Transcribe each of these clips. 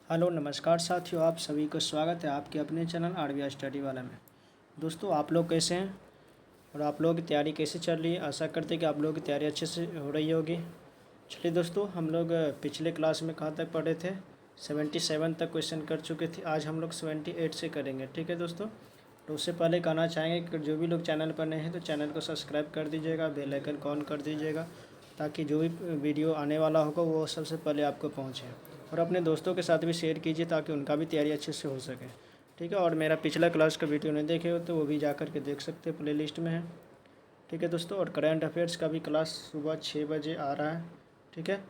Hello नमस्कार साथियों, आप सभी को स्वागत है आपके अपने चैनल आरबीआई स्टडी वाला में। दोस्तों, आप लोग कैसे हैं और आप लोगों की तैयारी कैसे चल रही है। आशा करते हैं कि आप लोगों की तैयारी अच्छे से हो रही होगी। चलिए दोस्तों, हम लोग पिछले क्लास में कहाँ तक पढ़े थे, 77 तक क्वेश्चन कर चुके थे। आज हम लोग 78 से करेंगे। ठीक है दोस्तों, तो उससे पहले कहना चाहेंगे कि जो भी लोग चैनल पर नए हैं तो चैनल को सब्सक्राइब कर दीजिएगा, बेल आइकन को ऑन कर दीजिएगा, ताकि जो भी वीडियो आने वाला होगा वो सबसे पहले आपको पहुँचे। और अपने दोस्तों के साथ भी शेयर कीजिए ताकि उनका भी तैयारी अच्छे से हो सके। ठीक है, और मेरा पिछला क्लास का वीडियो नहीं देखे हो तो वो भी जा कर के देख सकते हैं, प्ले लिस्ट में है। ठीक है दोस्तों, और करंट अफेयर्स का भी क्लास सुबह 6 बजे आ रहा है। ठीक है,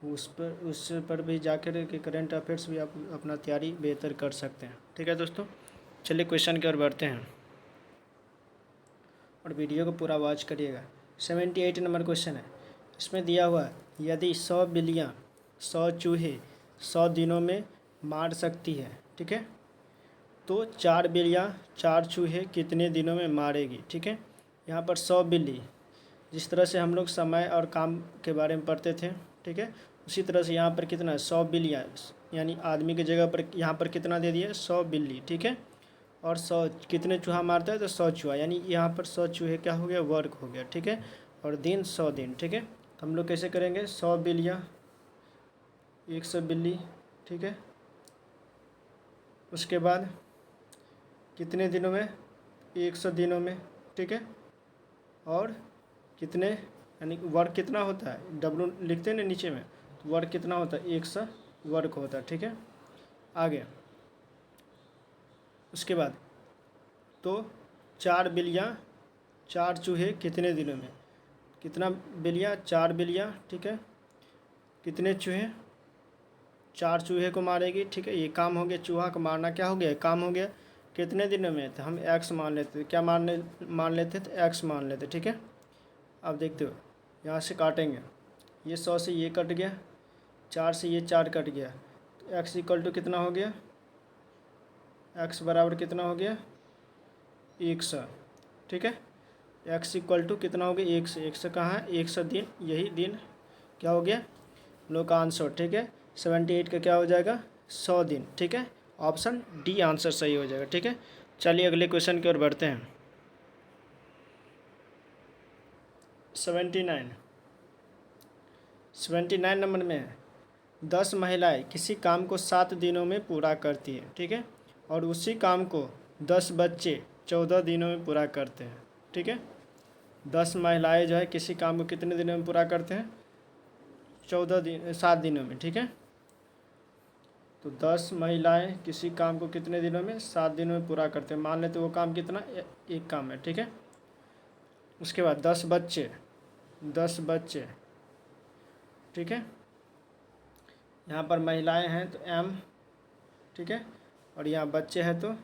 उस पर भी जाकर के करंट अफेयर्स भी आप अपना तैयारी बेहतर कर सकते हैं। ठीक है दोस्तों, चलिए क्वेश्चन की ओर बढ़ते हैं और वीडियो को पूरा वॉच करिएगा। 78 नंबर क्वेश्चन है। इसमें दिया हुआ है, यदि 100 बिल्लियाँ 100 चूहे 100 दिनों में मार सकती है, ठीक है, तो 4 बिल्लियाँ 4 चूहे कितने दिनों में मारेगी। ठीक है, यहाँ पर 100 बिल्ली, जिस तरह से हम लोग समय और काम के बारे में पढ़ते थे, ठीक है, उसी तरह से यहाँ पर कितना है, 100 बिल्लियाँ, यानी आदमी की जगह पर यहाँ पर कितना दे दिया, 100 बिल्ली। ठीक है, और 100 कितने चूहा मारता है, तो 100 चूहा, यानी यहाँ पर 100 चूहे क्या हो गया, वर्क हो गया। ठीक है, और दिन 100 दिन। ठीक है, तो हम लोग कैसे करेंगे, 100 बिल्लियाँ 100 बिल्ली। ठीक है, उसके बाद कितने दिनों में, 100 दिनों में। ठीक है, और कितने, यानी वर्क कितना होता है, डब्लू लिखते हैं ना नीचे में, तो वर्क कितना होता है, 100 वर्क होता है। ठीक है, आगे उसके बाद तो 4 बिल्लियाँ 4 चूहे कितने दिनों में, कितना बिल्लियाँ, 4 बिल्लियाँ। ठीक है, कितने चूहे, 4 चूहे को मारेगी। ठीक है, ये काम हो गया, चूहा को मारना क्या हो गया, काम हो गया। कितने दिनों में, तो हम एक्स मान लेते, क्या मान लेते, तो एक्स मान लेते। ठीक है, अब देखते हो यहाँ से काटेंगे, ये 100 से ये कट गया, 4 से ये 4 कट गया, तो एक्स इक्वल टू कितना हो गया, एक्स बराबर कितना हो गया, 100। ठीक है, एक्स इक्वल टू कितना हो गया, 100। 100 कहाँ है, 100 दिन, यही दिन क्या हो गया हम लोग का आंसर। ठीक है, 78 का क्या हो जाएगा, 100 दिन। ठीक है, ऑप्शन डी आंसर सही हो जाएगा। ठीक है, चलिए अगले क्वेश्चन की ओर बढ़ते हैं। 79 नंबर में है, 10 महिलाएं किसी काम को 7 दिनों में पूरा करती है। ठीक है, और उसी काम को 10 बच्चे 14 दिनों में पूरा करते हैं। ठीक है, 10 महिलाएं जो है किसी काम को कितने दिनों में पूरा करते हैं, 7 दिनों में। ठीक है, तो 10 महिलाएं किसी काम को कितने दिनों में, 7 दिनों में पूरा करते हैं। मान लेते वो काम कितना, एक काम है। ठीक है, उसके बाद 10 बच्चे 10 बच्चे। ठीक है, यहाँ पर महिलाएं हैं तो एम। ठीक है, और यहाँ बच्चे हैं तो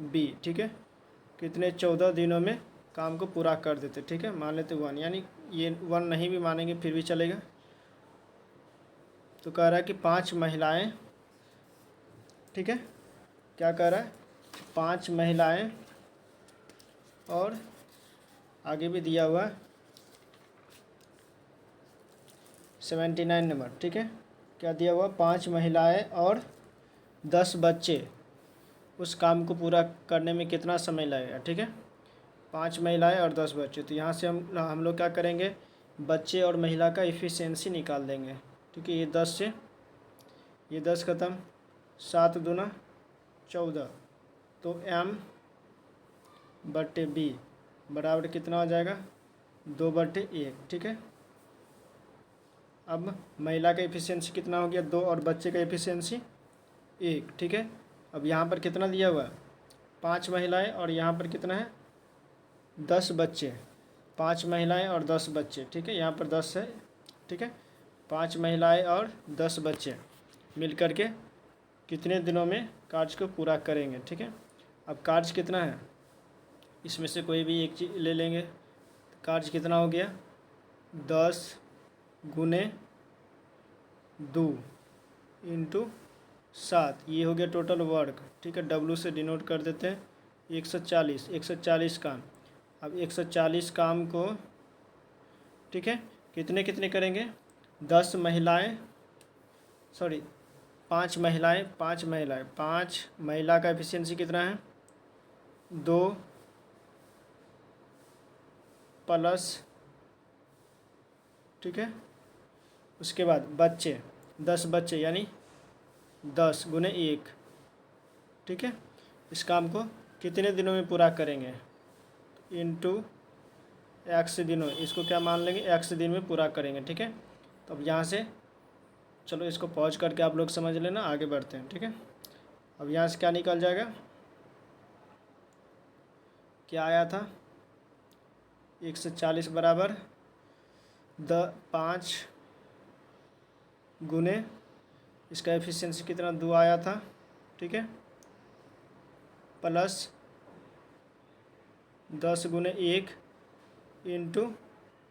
बी। ठीक है, कितने, 14 दिनों में काम को पूरा कर देते। ठीक है, मान लेते 1, यानी ये 1 नहीं भी मानेंगे फिर भी चलेगा। तो कह रहा है कि 5 महिलाएं, ठीक है, क्या कह रहा है, 5 महिलाएं, और आगे भी दिया हुआ 79 नंबर। ठीक है, क्या दिया हुआ, 5 महिलाएं और 10 बच्चे उस काम को पूरा करने में कितना समय लगेगा। ठीक है, 5 महिलाएं और 10 बच्चे, तो यहाँ से हम लोग क्या करेंगे, बच्चे और महिला का इफ़िशियंसी निकाल देंगे। ठीक है, ये 10 से ये 10 ख़त्म, 7 दूना 14, तो एम बटे बी बराबर कितना हो जाएगा, 2/1। ठीक है, अब महिला का इफ़िशियंसी कितना हो गया, 2, और बच्चे का इफ़िशियंसी 1। ठीक है, अब यहाँ पर कितना दिया हुआ है, 5 महिलाएं और यहाँ पर कितना है, 10 बच्चे। 5 महिलाएं और 10 बच्चे। ठीक है, यहाँ पर 10 है। ठीक है, 5 महिलाएं और 10 बच्चे मिल कर के कितने दिनों में कार्य को पूरा करेंगे। ठीक है, अब कार्य कितना है, इसमें से कोई भी एक चीज़ ले लेंगे। कार्य कितना हो गया, 10 गुने 2 इंटू 7, ये हो गया टोटल वर्क। ठीक है, डब्लू से डिनोट कर देते हैं, 140 काम। अब 140 काम को, ठीक है, कितने कितने करेंगे, 10 महिलाएं, सॉरी पाँच महिला का एफिशिएंसी कितना है? 2 प्लस, ठीक है। उसके बाद बच्चे 10 बच्चे यानी 10 गुने 1, ठीक है। इस काम को कितने दिनों में पूरा करेंगे? इनटू x दिनों, इसको क्या मान लेंगे? x दिन में पूरा करेंगे, ठीक है। तो अब यहाँ से चलो इसको पॉज करके आप लोग समझ लेना, आगे बढ़ते हैं, ठीक है। अब यहाँ से क्या निकल जाएगा? क्या आया था? 140 बराबर 5 गुने, इसका एफिशिएंसी कितना? 2 आया था, ठीक है, प्लस 10 गुने 1 इंटू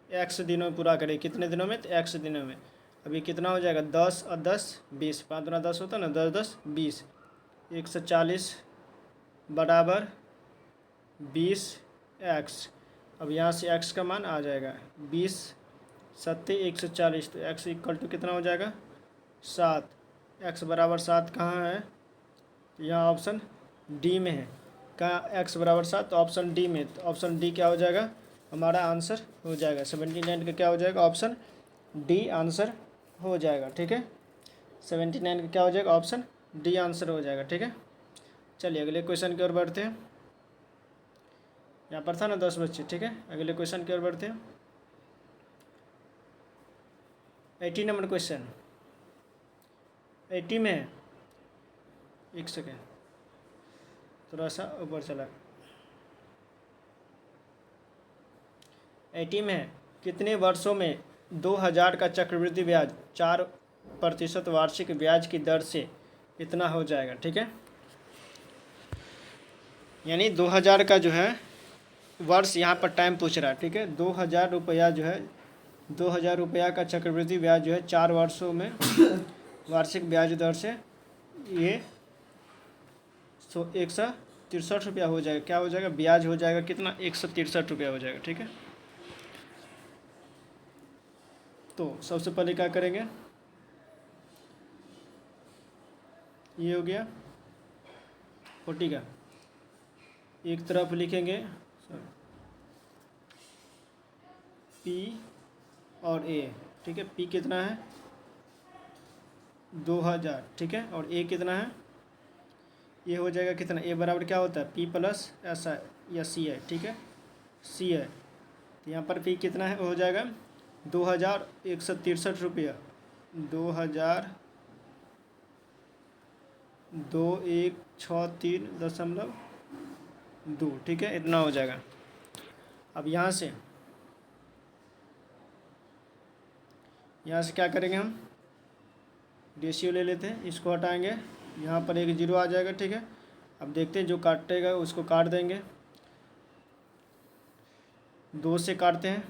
x दिनों में पूरा करें। कितने दिनों में? तो x दिनों में। अभी कितना हो जाएगा? 10 और 10 20, 5 दूना 10 होता है ना, 10 10 20, 140 बराबर 20x। अब यहाँ से x का मान आ जाएगा 20 सत्ते 140, तो x इक्वल टू कितना हो जाएगा? 7। x बराबर 7 कहाँ है? यहाँ ऑप्शन डी में है। कहाँ x बराबर 7? तो ऑप्शन डी में। तो ऑप्शन डी क्या हो जाएगा? हमारा आंसर हो जाएगा 79 का क्या हो जाएगा? ऑप्शन डी आंसर हो जाएगा, ठीक है। 79 का क्या हो जाएगा? ऑप्शन डी आंसर हो जाएगा, ठीक है। चलिए अगले क्वेश्चन की ओर बढ़ते हैं। यहाँ पर था ना 10 बच्चे, ठीक है। अगले क्वेश्चन की ओर बढ़ते हैं। 80 नंबर क्वेश्चन 80 में है। एक सेकेंड, थोड़ा सा ऊपर चला। 80 में है, कितने वर्षों में 2000 का चक्रवृद्धि ब्याज 4% वार्षिक ब्याज की दर से इतना हो जाएगा, ठीक है। यानी 2000 का जो है वर्ष यहाँ पर टाइम पूछ रहा है, ठीक है। 2000 रुपया जो है, 2000 रुपया का चक्रवृद्धि ब्याज जो है 4 वर्षों में वार्षिक ब्याज दर से ये 163 रुपया हो जाएगा। क्या हो जाएगा? ब्याज हो जाएगा कितना? 163 रुपया हो जाएगा, ठीक है। तो सबसे पहले क्या करेंगे? ये हो गया 40 का, एक तरफ लिखेंगे P और A, ठीक है। P कितना है? 2000, ठीक है। और A कितना है? ये हो जाएगा कितना? A बराबर क्या होता है? P प्लस S या C है, ठीक है, C है। तो यहाँ पर P कितना है? हो जाएगा 2163 रुपया, 2163.2, ठीक है, इतना हो जाएगा। अब यहाँ से क्या करेंगे? हम रेशियो ले लेते हैं, इसको हटाएंगे, यहाँ पर एक 0 आ जाएगा, ठीक है। अब देखते हैं जो काटेगा उसको काट देंगे, 2 से काटते हैं,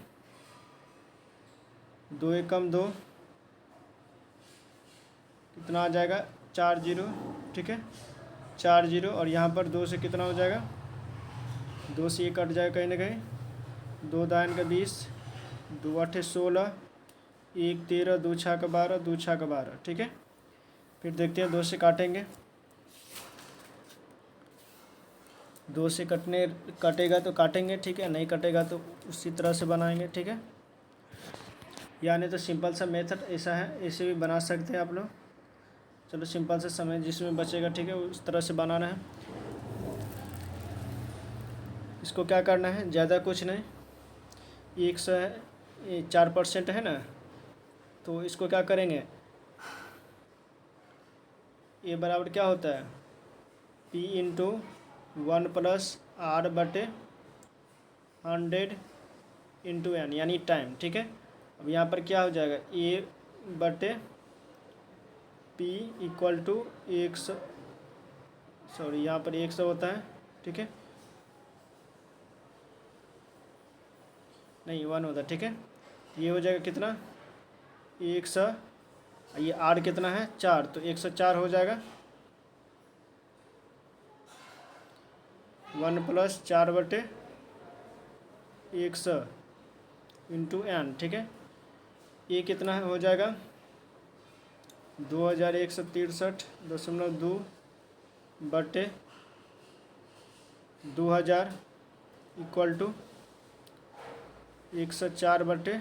2 एकम 2, कितना आ जाएगा? 4 0, ठीक है, 4 0। और यहाँ पर 2 से कितना हो जाएगा? 2 से ये कट जाएगा कहीं ना कहीं, 2 दाइन का 20, 2 8 16, 1 13, 2 6 का 12, 2 6 का 12, ठीक है। फिर देखते हैं 2 से काटेंगे, 2 से कटेगा तो काटेंगे, ठीक है, नहीं कटेगा तो उसी तरह से बनाएंगे, ठीक है। यानी तो सिंपल सा मेथड ऐसा है, ऐसे भी बना सकते हैं आप लोग। चलो सिंपल सा समय जिसमें बचेगा, ठीक है, उस तरह से बनाना है। इसको क्या करना है? ज़्यादा कुछ नहीं, 100 है, 4% है ना, तो इसको क्या करेंगे? ये बराबर क्या होता है? P इंटू 1 प्लस R बटे 100 इंटू N यानी टाइम, ठीक है। अब यहाँ पर क्या हो जाएगा? A बटे P इक्वल टू 100, सॉरी यहाँ पर 100 होता है, ठीक है, नहीं 1 होता है, ठीक है। ये हो जाएगा कितना? 100, ये R कितना है? 4, तो 104 हो जाएगा। 1 प्लस 4 बटे 100 इंटू N, ठीक है। ये कितना है? हो जाएगा 2163.2 बटे 2000 इक्वल टू 104 बटे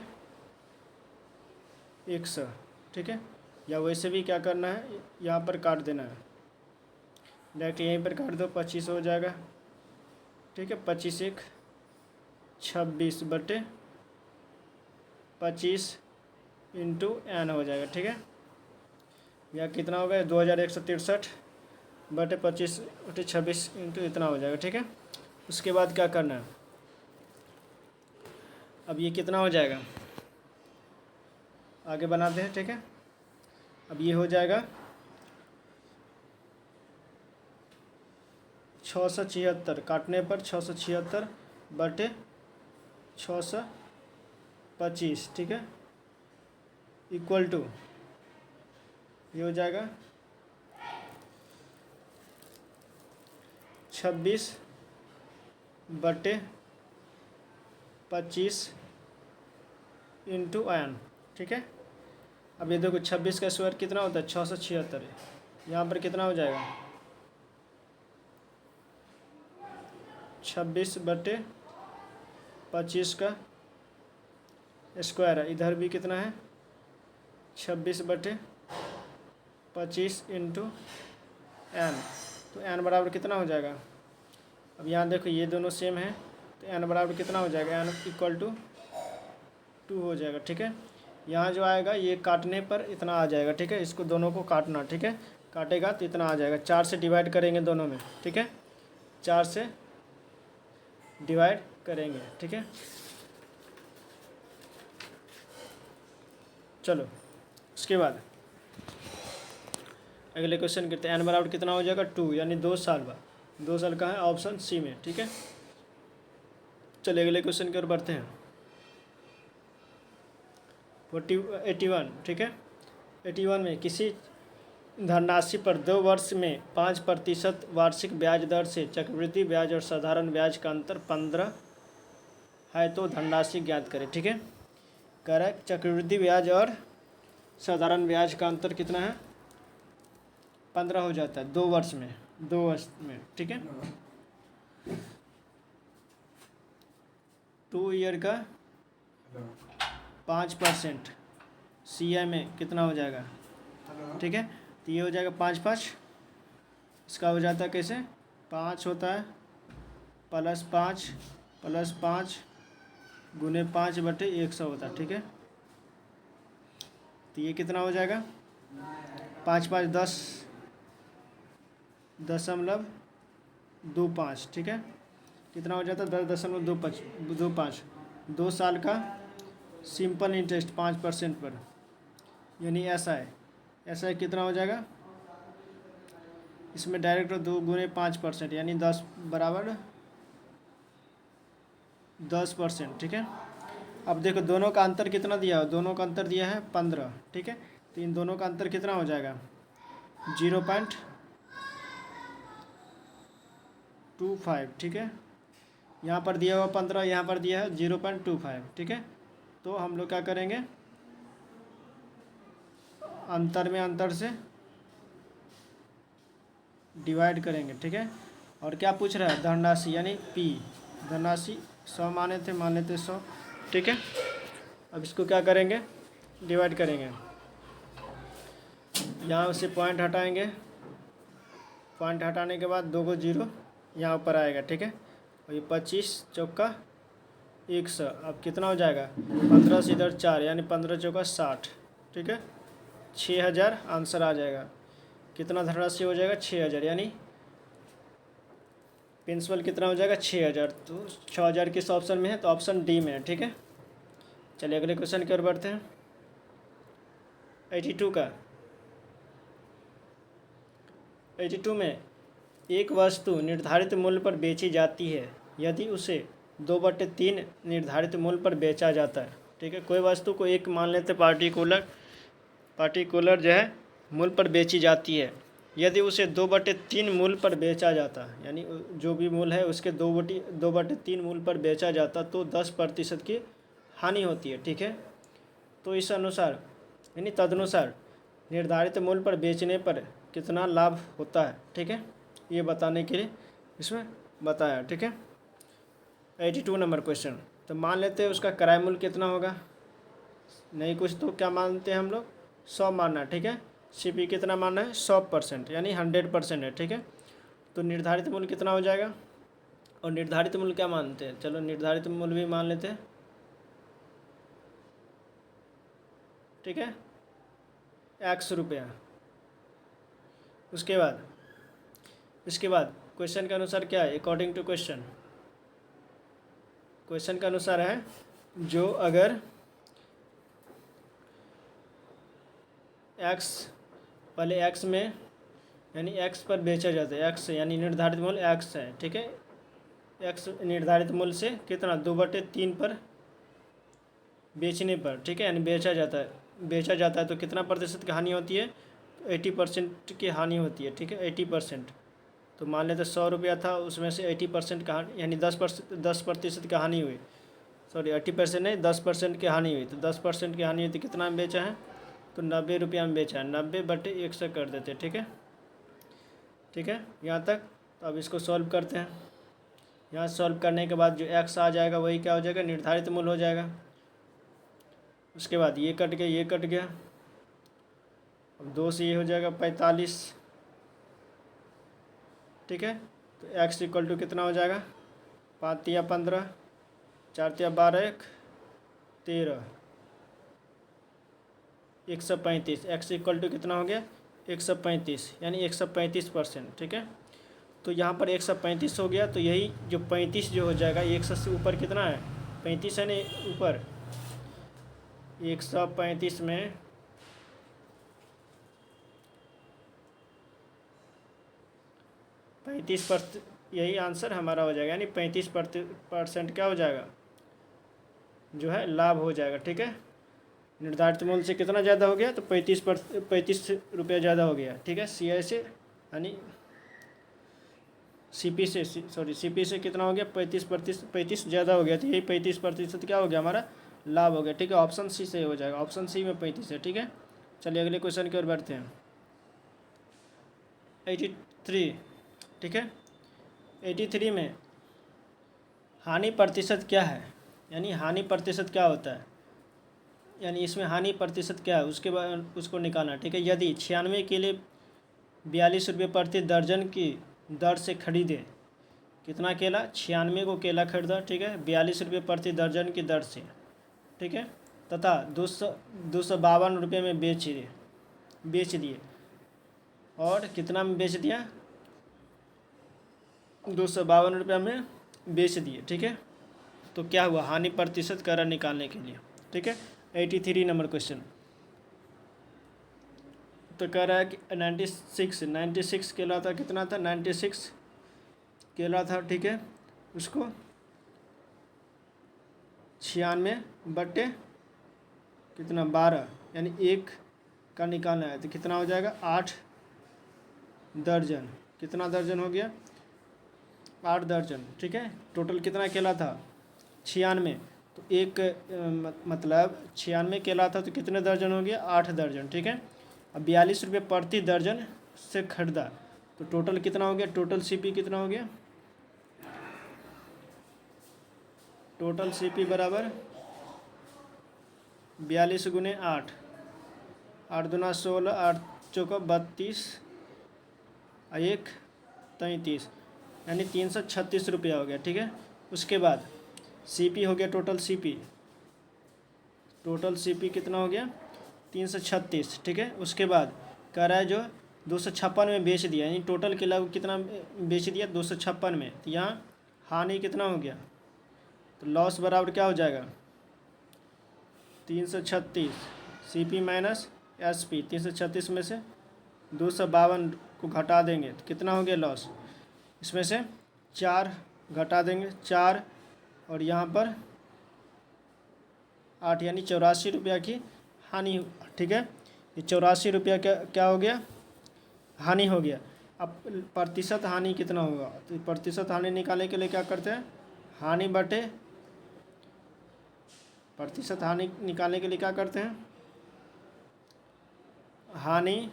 100, ठीक है। या वैसे भी क्या करना है, यहाँ पर काट देना है, डायरेक्ट यहीं पर काट दो, 25 हो जाएगा, ठीक है। 25 1 26 बटे 25 इंटू n हो जाएगा, ठीक है। या कितना हो गया, 2163 बटे 25 बटे 26 इंटू इतना हो जाएगा, ठीक है। उसके बाद क्या करना है, अब ये कितना हो जाएगा, आगे बनाते हैं, ठीक है। अब ये हो जाएगा 676, काटने पर 676 बटे 625, ठीक है, इक्वल टू ये हो जाएगा 26 बटे 25 इंटू n, ठीक है। अब ये देखो 26 का स्क्वायर कितना होता है, 676, यहाँ पर कितना हो जाएगा 26 बटे 25 का स्क्वायर है, इधर भी कितना है 26 बटे 25 इंटू n, तो n बराबर कितना हो जाएगा। अब यहाँ देखो ये दोनों सेम है, तो n बराबर कितना हो जाएगा, n इक्वल टू 2 हो जाएगा, ठीक है। यहाँ जो आएगा ये काटने पर इतना आ जाएगा, ठीक है। इसको दोनों को काटना, ठीक है, काटेगा तो इतना आ जाएगा। 4 से डिवाइड करेंगे दोनों में, ठीक है, 4 से डिवाइड करेंगे, ठीक है। चलो उसके बाद अगले क्वेश्चन करते हैं। n बराबर कितना हो जाएगा 2, यानी 2 साल बाद, 2 साल का है ऑप्शन सी में, ठीक है। चलिए अगले क्वेश्चन की ओर बढ़ते हैं। 81, ठीक है। 81 में किसी धनराशि पर 2 वर्ष में 5% वार्षिक ब्याज दर से चक्रवृद्धि ब्याज और साधारण ब्याज का अंतर 15 है, तो धनराशि ज्ञात करें, ठीक है। कह रहा है चक्रवृद्धि ब्याज और साधारण ब्याज का अंतर कितना है, 15 हो जाता है 2 वर्ष में, 2 वर्ष में, ठीक है। 2 ईयर का 5% CI में कितना हो जाएगा, ठीक है। तो ये हो जाएगा 5 5, इसका हो जाता है कैसे, 5 होता है +5 +5 गुने 5 बटे 100 होता है, ठीक है। तो ये कितना हो जाएगा 5 5 10.25, ठीक है। कितना हो जाता है 10.25, 2 साल का सिंपल इंटरेस्ट 5% पर, यानी SI कितना हो जाएगा, इसमें डायरेक्ट 2 गुने 5%, यानी 10 बराबर 10%, ठीक है। अब देखो दोनों का अंतर कितना दिया है, दोनों का अंतर दिया है 15, ठीक है। तो इन दोनों का अंतर कितना हो जाएगा 0.25, ठीक है। यहाँ पर दिया हुआ 15, यहाँ पर दिया है 0.25, ठीक है। तो हम लोग क्या करेंगे, अंतर में अंतर से डिवाइड करेंगे, ठीक है। और क्या पूछ रहा है, धनराशि यानी P, धनराशि 100 मान लेते 100, ठीक है। अब इसको क्या करेंगे, डिवाइड करेंगे, यहाँ से पॉइंट हटाएंगे, पॉइंट हटाने के बाद 2 को 0 यहाँ ऊपर आएगा, ठीक है। और ये 25 चौका 100, अब कितना हो जाएगा 15 से इधर 4, यानी 15 चौका 60, ठीक है। 6000 आंसर आ जाएगा। कितना धनराशि हो जाएगा 6000, यानी प्रिंसिपल कितना हो जाएगा 6000, तो 6000 किस ऑप्शन में है, तो ऑप्शन डी में है, ठीक है। चलिए अगले क्वेश्चन की ओर बढ़ते हैं। 82 में एक वस्तु निर्धारित मूल्य पर बेची जाती है यदि उसे 2/3 निर्धारित मूल्य पर बेचा जाता है, ठीक है। कोई वस्तु को एक मान लेते पार्टिकुलर जो है मूल्य पर बेची जाती है, यदि उसे 2/3 मूल्य पर बेचा जाता है, यानी जो भी मूल्य है उसके 2/3 मूल्य पर बेचा जाता, तो 10% की हानि होती है, ठीक है। तो इस अनुसार यानी तदनुसार निर्धारित मूल्य पर बेचने पर कितना लाभ होता है, ठीक है, ये बताने के लिए इसमें बताया, ठीक है। 82 नंबर क्वेश्चन। तो मान लेते हैं उसका क्रय मूल्य कितना होगा, नहीं कुछ तो क्या मानते हैं हम लोग, 100 मानना है, ठीक है। सीपी कितना मानना है, 100% यानी 100% है, ठीक है। तो निर्धारित मूल्य कितना हो जाएगा, और निर्धारित मूल्य क्या मानते हैं, चलो निर्धारित मूल्य भी मान लेते हैं, ठीक है, X रुपया। इसके बाद क्वेश्चन के अनुसार क्या है, अकॉर्डिंग टू क्वेश्चन के अनुसार है, जो अगर X पहले X में यानी X पर बेचा जाता है, X यानी निर्धारित मूल्य X है, ठीक है। X निर्धारित मूल्य से कितना 2/3 पर बेचने पर, ठीक है, यानी बेचा जाता है तो कितना प्रतिशत की हानि होती है, 80% की हानि होती है, ठीक है, 80%। तो मान लेते 100 रुपया था, उसमें से 80% का यानी 10% की हानि हुई, सॉरी 80% नहीं 10% की हानि हुई, तो 10% की हानि हुई तो कितना में बेचा है, तो 90 रुपया में बेचा है, 90/100 कर देते, ठीक है, ठीक है यहाँ तक। तो अब इसको सॉल्व करते हैं। यहाँ सॉल्व करने के बाद जो X आ जाएगा वही क्या हो जाएगा, निर्धारित मूल्य हो जाएगा। उसके बाद ये कट गया, अब 2 से ये हो जाएगा 45, ठीक है। तो X इक्वल टू कितना हो जाएगा, 5 या 15, 4 या 12, 1 13, 135। X इक्वल टू कितना हो गया, 135 यानी 135%, ठीक है। तो यहाँ पर 135 हो गया, तो यही जो 35 जो हो जाएगा, 100 से ऊपर कितना है, 35 है ना ऊपर, 135 में 35%, यही आंसर हमारा हो जाएगा, यानी 35% क्या हो जाएगा, जो है लाभ हो जाएगा, ठीक है। निर्धारित मूल्य से कितना ज़्यादा हो गया, तो 35 रुपया ज़्यादा हो गया, ठीक है। CI से यानी सीपी से कितना हो गया, 35 ज़्यादा हो गया, तो यही 35% क्या हो गया, हमारा लाभ हो गया, ठीक है। ऑप्शन सी से हो जाएगा, ऑप्शन सी में 35 है, ठीक है। चलिए अगले क्वेश्चन की ओर बढ़ते हैं। 83, ठीक है। 83 में हानि प्रतिशत क्या है, यानी हानि प्रतिशत क्या होता है, यानी इसमें हानि प्रतिशत क्या है उसके बाद उसको निकालना, ठीक है। यदि 96 के लिए 42 रुपये प्रति दर्जन की दर से खरीदे, कितना केला, 96 को केला खरीदा, ठीक है, 42 रुपये प्रति दर्जन की दर से, ठीक है, तथा 252 रुपये में बेच दिए, और कितना में बेच दिया, 252 रुपये में बेच दिए, ठीक है। तो क्या हुआ, हानि प्रतिशत करा निकालने के लिए, ठीक है। 83 नंबर क्वेश्चन। तो कह रहा है कि 96 केला था, कितना था, 96 केला था, ठीक है। उसको 96 कितना 12 यानी 1 का निकालना है, तो कितना हो जाएगा, 8 दर्जन, कितना दर्जन हो गया, 8 दर्जन, ठीक है। टोटल कितना केला था, 96, तो एक मतलब 96 केला था तो कितने दर्जन हो गया, 8 दर्जन, ठीक है। अब 42 रुपये प्रति दर्जन से खरीदा, तो टोटल कितना हो गया, टोटल सीपी कितना हो गया, टोटल सीपी बराबर 42 गुने 8, 8 दूना 16, 8 चौका 32, 1 33 यानी 336 रुपया हो गया, ठीक है। उसके बाद सीपी हो गया, टोटल सीपी कितना हो गया, 336, ठीक है। उसके बाद कह रहा है जो 256 में बेच दिया, यानी टोटल केला कितना बेच दिया, 256 में, तो यहाँ हानि कितना हो गया, तो लॉस बराबर क्या हो जाएगा, 336 सीपी माइनस एसपी, 336 में से 252 को घटा देंगे तो कितना हो गया लॉस, इसमें से 4 घटा देंगे, 4 और यहाँ पर 8 यानी 84 रुपया की हानि, ठीक है। ये 84 रुपया क्या हो गया, हानि हो गया। अब प्रतिशत हानि कितना होगा, तो प्रतिशत हानि निकालने के लिए क्या करते हैं, हानि बटे प्रतिशत हानि निकालने के लिए क्या करते हैं, हानि,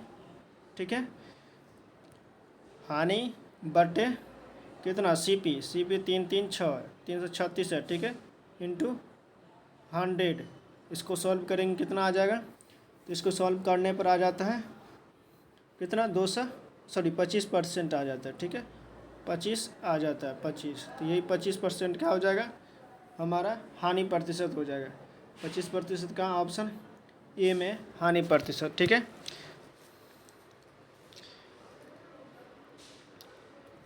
ठीक है, हानि बटे कितना सीपी, सीपी 3 336 है, ठीक है, इंटू 100। इसको सॉल्व करेंगे कितना आ जाएगा, तो इसको सॉल्व करने पर आ जाता है कितना 25% आ जाता है, ठीक है, 25 आ जाता है 25, तो यही 25% क्या हो जाएगा हमारा हानि प्रतिशत हो जाएगा। 25% का ऑप्शन ए में हानि प्रतिशत, ठीक है।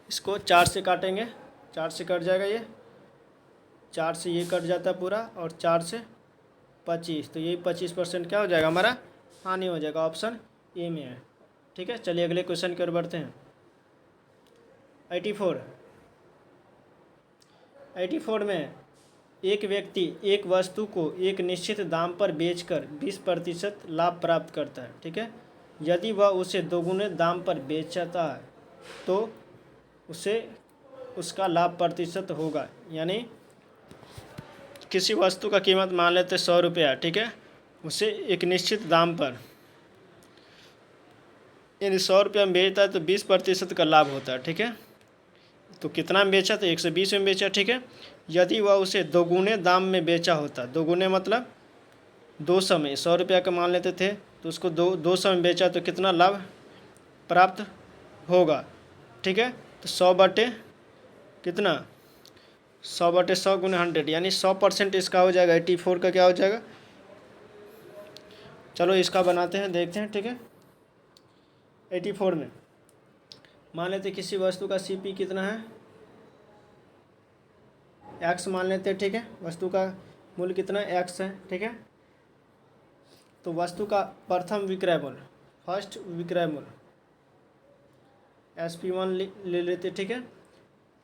इसको 4 से काटेंगे, 4 से कट जाएगा, ये 4 से ये कट जाता है पूरा, और 4 से 25, तो यही 25% क्या हो जाएगा हमारा हानि हो जाएगा, ऑप्शन ए में है, ठीक है। चलिए अगले क्वेश्चन की ओर बढ़ते हैं। 84 में एक व्यक्ति एक वस्तु को एक निश्चित दाम पर बेचकर 20% लाभ प्राप्त करता है, ठीक है। यदि वह उसे दोगुने दाम पर बेचता है तो उसे उसका लाभ प्रतिशत होगा, यानी किसी वस्तु का कीमत मान लेते 100 रुपया, ठीक है, उसे एक निश्चित दाम पर यानी 100 रुपया में बेचता है तो 20% का लाभ होता है, ठीक है। तो कितना में बेचा, तो 120 में बेचा, ठीक है। यदि वह उसे दोगुने दाम में बेचा होता, दोगुने मतलब 200 में, 100 रुपया का मान लेते थे तो उसको 200 में बेचा तो कितना लाभ प्राप्त होगा, ठीक है। तो 100 बटे कितना, 100 बटे 100 गुने 100, यानी 100% इसका हो जाएगा। 84 का क्या हो जाएगा, चलो इसका बनाते हैं, देखते हैं, ठीक है। 84 में मान लेते किसी वस्तु का सीपी कितना है, एक्स मान लेते हैं, ठीक है। वस्तु का मूल्य कितना एक्स है, ठीक है। तो वस्तु का प्रथम विक्रय मूल्य, फर्स्ट विक्रय मूल्य SP1 ले लेते, ठीक है।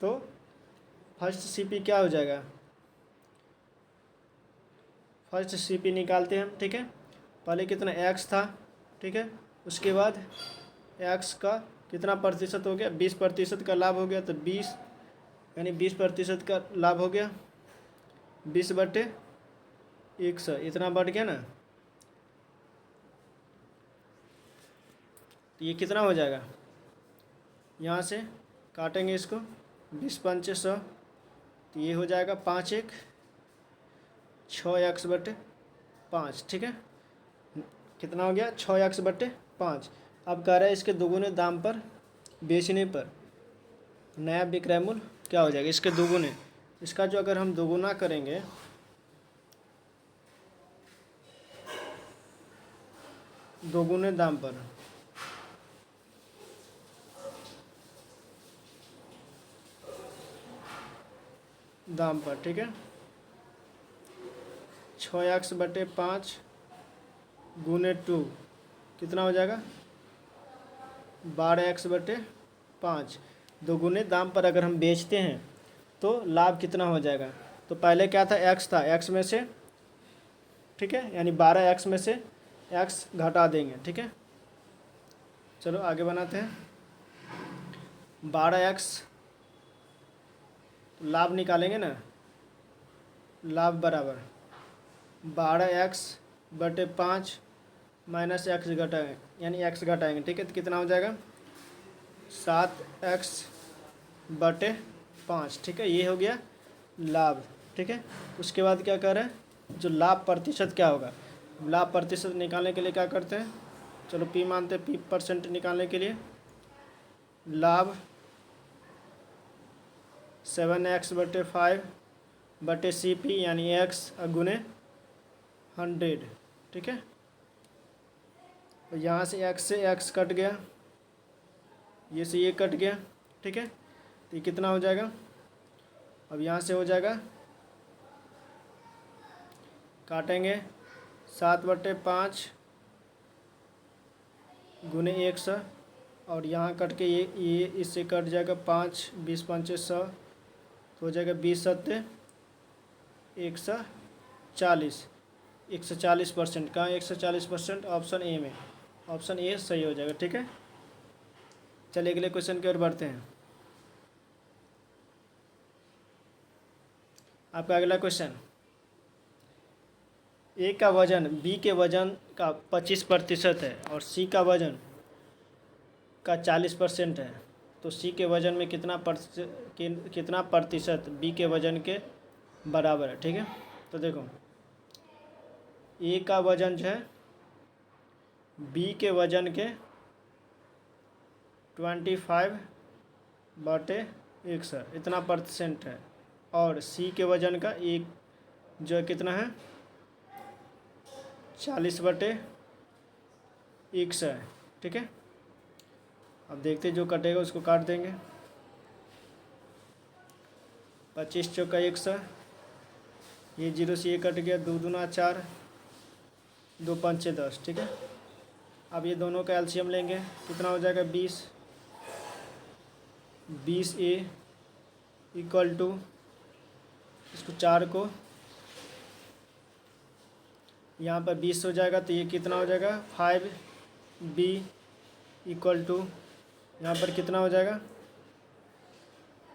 तो फर्स्ट सीपी क्या हो जाएगा, फर्स्ट सीपी निकालते हैं हम, ठीक है। पहले कितना एक्स था, ठीक है, उसके बाद एक्स का कितना प्रतिशत हो गया, 20% का लाभ हो गया, तो 20 यानी 20% का लाभ हो गया, 20 बटे 100, इतना बढ़ गया ना, तो ये कितना हो जाएगा, यहाँ से काटेंगे इसको, 20 पंचे 100, तो ये हो जाएगा 5 1 6x बटे 5, ठीक है। कितना हो गया 6x बटे 5। अब कह रहा है इसके दोगुने दाम पर बेचने पर नया विक्रय मूल्य क्या हो जाएगा, इसके दोगुने, इसका जो अगर हम दोगुना करेंगे दोगुने दाम पर, ठीक है, 6x बटे 5 गुने 2 कितना हो जाएगा 12x बटे 5। दोगुने दाम पर अगर हम बेचते हैं तो लाभ कितना हो जाएगा, तो पहले क्या था x था, x में से, ठीक है, यानी 12x में से x घटा देंगे, ठीक है। चलो आगे बनाते हैं। 12x लाभ निकालेंगे ना, लाभ बराबर 12x बटे 5 माइनस एक्स घटाएंगे, यानी x घटाएंगे, ठीक है। तो कितना हो जाएगा 7x बटे 5, ठीक है, ये हो गया लाभ, ठीक है। उसके बाद क्या कर रहे हैं, जो लाभ प्रतिशत क्या होगा, लाभ प्रतिशत निकालने के लिए क्या करते हैं, चलो P मानते हैं, P% निकालने के लिए लाभ 7x बटे 5 बटे CP यानी x गुने 100, ठीक है। और यहाँ से x कट गया, ये से ये कट गया, ठीक है। तो ये कितना हो जाएगा, अब यहाँ से हो जाएगा, काटेंगे 7 बटे 5 गुने 100, और यहाँ कट के ये इससे कट जाएगा 5, 20 पंचे 100, तो हो जाएगा 20 सत्ते 140, 140%, कहाँ 140%, ऑप्शन ए में, ऑप्शन ए सही हो जाएगा, ठीक है। चलिए अगले क्वेश्चन की ओर बढ़ते हैं। आपका अगला क्वेश्चन ए का वजन बी के वजन का 25% है और सी का वजन का 40% है, तो सी के वजन में कितना प्रतिशत बी के वजन के बराबर है। ठीक है, तो देखो ए का वजन जो है बी के वजन के 25/100 इतना % है, और सी के वजन का एक जो है कितना है 40/100 है। ठीक है, अब देखते जो कटेगा उसको काट देंगे। 25 चौका 100, ये 0 से ये कट गया, 2 दूना 4, 2 पंचे 10। ठीक है, अब ये दोनों का एलसीएम लेंगे, कितना हो जाएगा 20A इक्वल टू इसको 4 को यहाँ पर 20 हो जाएगा, तो ये कितना हो जाएगा 5B इक्वल टू यहाँ पर कितना हो जाएगा,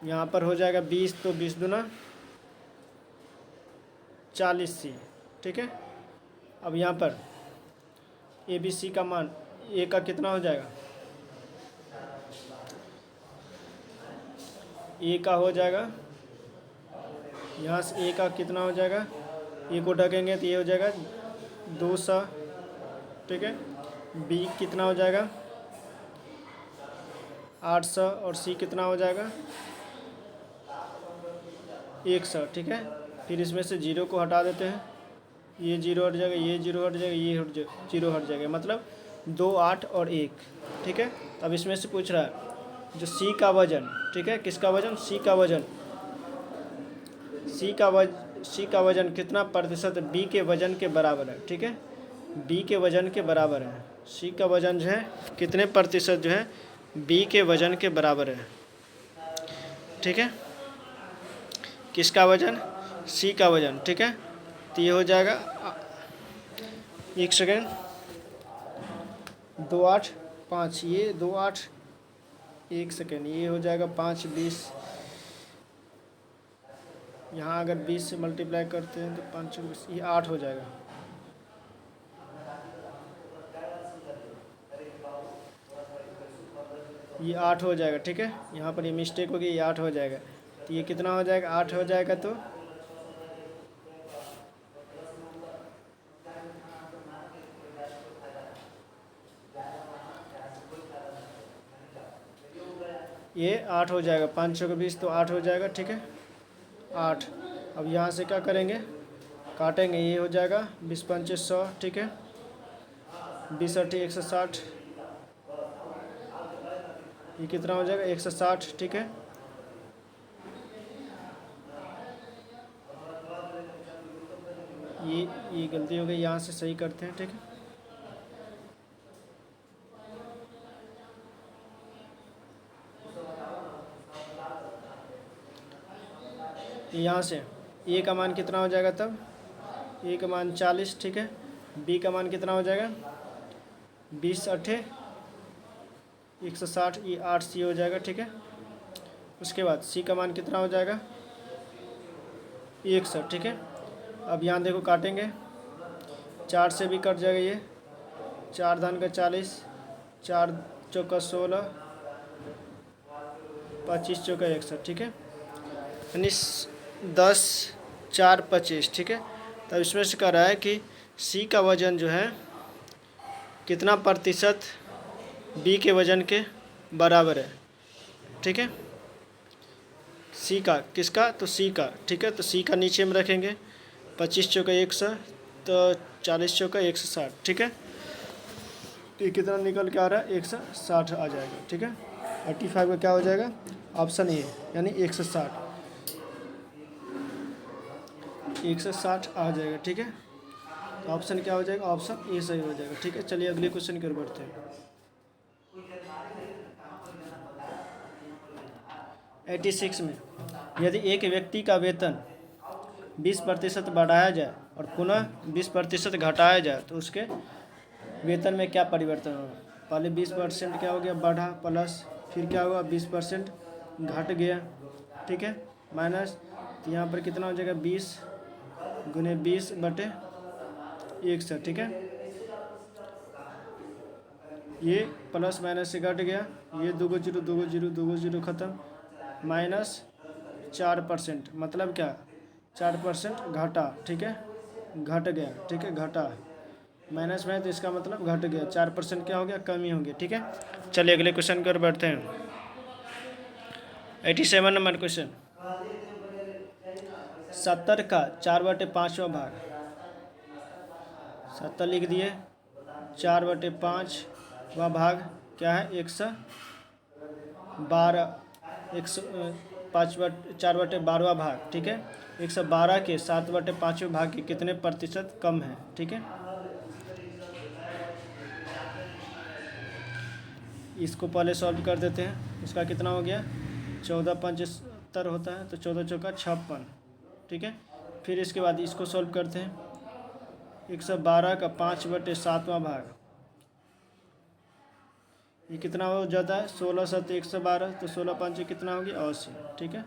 यहाँ पर हो जाएगा 20, तो 20 दूना 40C। ठीक है, अब यहाँ पर ABC का मान ए का कितना हो जाएगा, ए का हो जाएगा यहाँ से ए का कितना हो जाएगा, ए को ढकेंगे तो ये हो जाएगा 200। ठीक है, बी कितना हो जाएगा 800 और सी कितना हो जाएगा 100। ठीक है, फिर इसमें से 0 को हटा देते हैं, ये 0 हट जाएगा, ये 0 हट जाएगा, ये 0 हट जाएगा, मतलब 2, 8 और 1। ठीक है, अब इसमें से पूछ रहा है जो सी का वजन, ठीक है, किसका वजन, सी का वजन, सी का वजन कितना प्रतिशत बी के वजन के बराबर है। ठीक है, बी के वजन के बराबर है, सी का वजन जो है कितने प्रतिशत जो है बी के वजन के बराबर है। ठीक है, किसका वजन, सी का वजन। ठीक है, तो ये हो जाएगा 1 सेकेंड 2, 8, 5, ये 2, 8, 1 सेकेंड, ये हो जाएगा 5, 20, यहाँ अगर 20 से मल्टीप्लाई करते हैं तो 5, 20, ये 8 हो जाएगा। ये 8 हो जाएगा। ठीक है, यहाँ पर ये मिस्टेक होगी, ये 8 हो जाएगा, तो ये कितना हो जाएगा 8 हो जाएगा, तो ये 8 हो जाएगा, 5 चौके 20, तो 8 हो जाएगा। ठीक है, 8। अब यहाँ से क्या करेंगे, काटेंगे, ये हो जाएगा 20 पंचे 100। ठीक है, 20 8 160, ये कितना हो जाएगा 160। ठीक है, ये गलती हो गई, यहाँ से सही करते हैं। ठीक है, यहाँ से ए का मान कितना हो जाएगा, तब ए का मान 40। ठीक है, बी का मान कितना हो जाएगा 20 8 160, ये 8C हो जाएगा। ठीक है, उसके बाद सी का मान कितना हो जाएगा 100। ठीक है, अब यहाँ देखो काटेंगे, 4 से भी कट जाएगा, ये 4 धान का 40, 4 चौका 16, 25 चौका 100। ठीक है, यानी 10 4 25। ठीक है, तब इसमें से कह रहा है कि सी का वजन जो है कितना प्रतिशत बी के वजन के बराबर है। ठीक है, सी का किसका, तो सी का। ठीक है, तो सी का नीचे में रखेंगे, 25 चौका 100, तो 40 चौका 160। ठीक है, तो ये कितना निकल के आ रहा है 160 आ जाएगा। ठीक है, 85 का क्या हो जाएगा, ऑप्शन ए यानी 160 आ जाएगा। ठीक है, तो ऑप्शन क्या हो जाएगा, ऑप्शन ए सही हो जाएगा। ठीक है, चलिए अगले क्वेश्चन की ओर बढ़ते हैं। 86 में यदि एक व्यक्ति का वेतन 20% बढ़ाया जाए और पुनः 20% घटाया जाए तो उसके वेतन में क्या परिवर्तन होगा। पहले 20% क्या हो गया बढ़ा, प्लस फिर क्या हुआ 20% घट गया। ठीक है, माइनस, तो यहाँ पर कितना हो जाएगा 20 × 20 / 61, ठीक है। ये प्लस माइनस से घट गया, ये 2 जीरो 2 जीरो 2 जीरो ख़त्म, -4%, मतलब क्या 4% घटा, ठीक है, घट गया, ठीक है, घटा, माइनस में है तो इसका मतलब घट गया, 4% क्या हो गया, कमी हो गया, ठीक है। चलिए अगले क्वेश्चन की ओर बढ़ते हैं। 87 नंबर क्वेश्चन, 70 का 4/5वां भाग, 70 लिख दिए, 4/5वां भाग क्या है, 112, 4/12वां भाग, ठीक है। 112 के 7/5वें भाग के कितने प्रतिशत कम है, ठीक है। इसको पहले सॉल्व कर देते हैं। इसका कितना हो गया, 14×5 होता है, तो 14 चौका 56, ठीक है। फिर इसके बाद इसको सॉल्व करते हैं। 112 का 5/7वां भाग, ये कितना हो जाता है, 16×7 112, तो 16×5 कितना होगी, 80, ठीक है।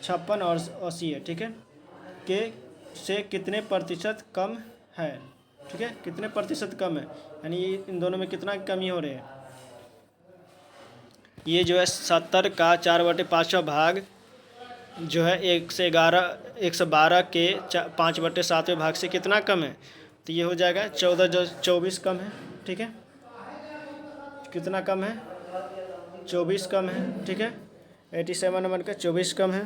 56 और 80 है, ठीक है। के से कितने प्रतिशत कम है, ठीक है, कितने प्रतिशत कम है, यानी इन दोनों में कितना कमी हो रही है। ये जो है 70 का 4/5वां भाग जो है 112 के 5/7वें भाग से कितना कम है, तो ये हो जाएगा 14 जो 24 कम है, ठीक है। कितना कम है, 24 कम है, ठीक है। 87 नंबर का 24 कम है,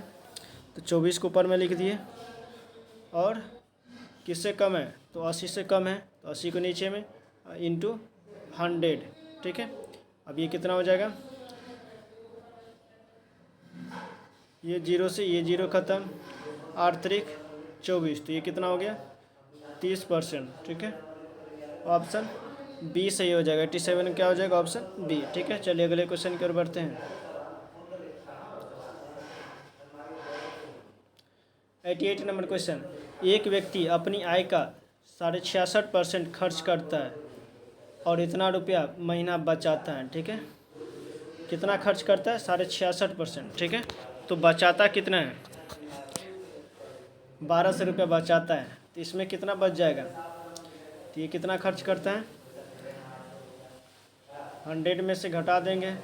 तो 24 को ऊपर में लिख दिए, और किससे कम है, तो 80 से कम है, तो 80 को नीचे में इंटू 100, ठीक है। अब ये कितना हो जाएगा, ये 0 से ये 0 ख़त्म, 8×3 = 24, तो ये कितना हो गया, 30%, ठीक है। ऑप्शन बी सही हो जाएगा। 87 क्या हो जाएगा, ऑप्शन बी, ठीक है। चलिए अगले क्वेश्चन की ओर बढ़ते हैं। 88 नंबर क्वेश्चन, एक व्यक्ति अपनी आय का 66.5% खर्च करता है और इतना रुपया महीना बचाता है, ठीक है। कितना खर्च करता है, 66.5%, ठीक है। तो बचाता कितना है, 1200 रुपया बचाता है, तो इसमें कितना बच जाएगा, तो ये कितना खर्च करता है, 100 में से घटा देंगे,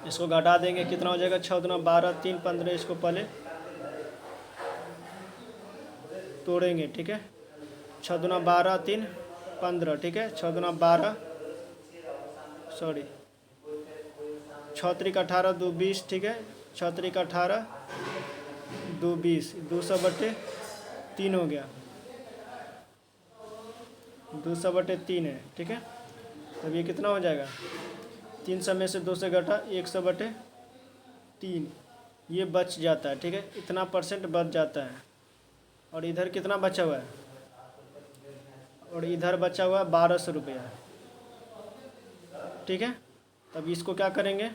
इसको घटा देंगे, कितना हो जाएगा, 6×12 3 15, इसको पहले तोड़ेंगे, ठीक है। 6×12 3 15, ठीक है। 6×12 सॉरी 6×3 = 18 2 20, ठीक है। 6×3 = 2 20, 200/3 हो गया, 200/3 है, ठीक है। तब ये कितना हो जाएगा, 300 में से 2 से घटा 100/3, ये बच जाता है, ठीक है। इतना % बच जाता है, और इधर कितना बचा हुआ है, और इधर बचा हुआ है 1200 रुपया, ठीक है। तब इसको क्या करेंगे,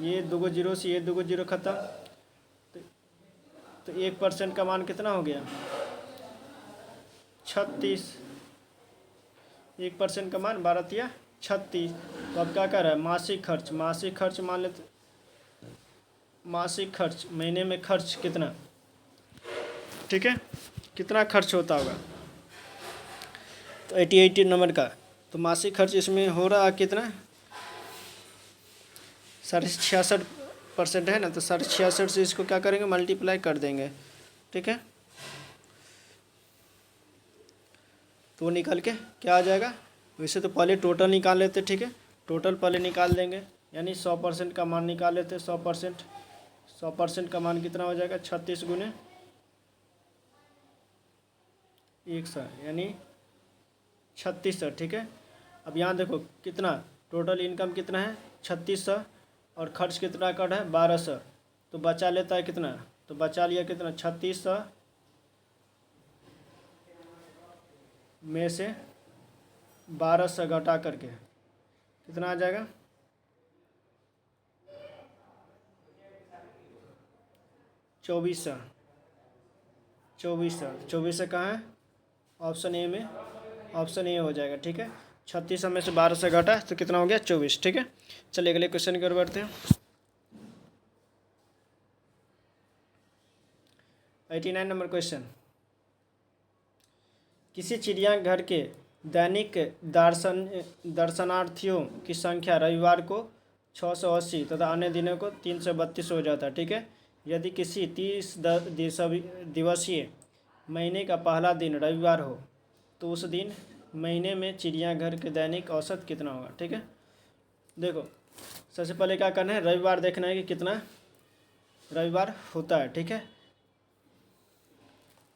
ये 2 जीरो से ये 2 जीरो ख़त्म, तो 1% का मान कितना हो गया, 36, 1% का मान 12×36। तो अब क्या कर रहा है, मासिक खर्च, मासिक खर्च मान लेते, मासिक खर्च महीने में खर्च कितना, ठीक है, कितना खर्च होता होगा, तो 88 नंबर का, तो मासिक खर्च इसमें हो रहा है कितना, 66% है ना, तो 66 से इसको क्या करेंगे, मल्टीप्लाई कर देंगे, ठीक है। तो वो निकल के क्या आ जाएगा, वैसे तो पहले टोटल निकाल लेते, ठीक है, टोटल पहले निकाल देंगे, यानी 100% का मान निकाल लेते, 100% का मान कितना हो जाएगा, 36 × 100 यानी 3600, ठीक है। अब यहाँ देखो कितना टोटल इनकम कितना है, 3600, और खर्च कितना कर है, 1200, तो बचा लेता है कितना, तो बचा लिया कितना, 3600 में से 1200 घटा करके कितना आ जाएगा, 2400, 2400 कहाँ है, ऑप्शन ए में, ऑप्शन ए हो जाएगा, ठीक है। 3600 में से 1200 घटा तो कितना हो गया, 24, ठीक है। चलिए अगले क्वेश्चन की ओर बढ़ते हैं। 89 नंबर क्वेश्चन, किसी चिड़ियाघर के दैनिक दर्शनार्थियों की संख्या रविवार को 680 तथा अन्य दिनों को 332 हो जाता है। ठीक है, यदि किसी 30 दिवसीय महीने का पहला दिन रविवार हो तो उस दिन महीने में चिड़ियाघर के दैनिक औसत कितना होगा। ठीक है, देखो सबसे पहले क्या करना है, रविवार देखना है कि कितना रविवार होता है। ठीक है,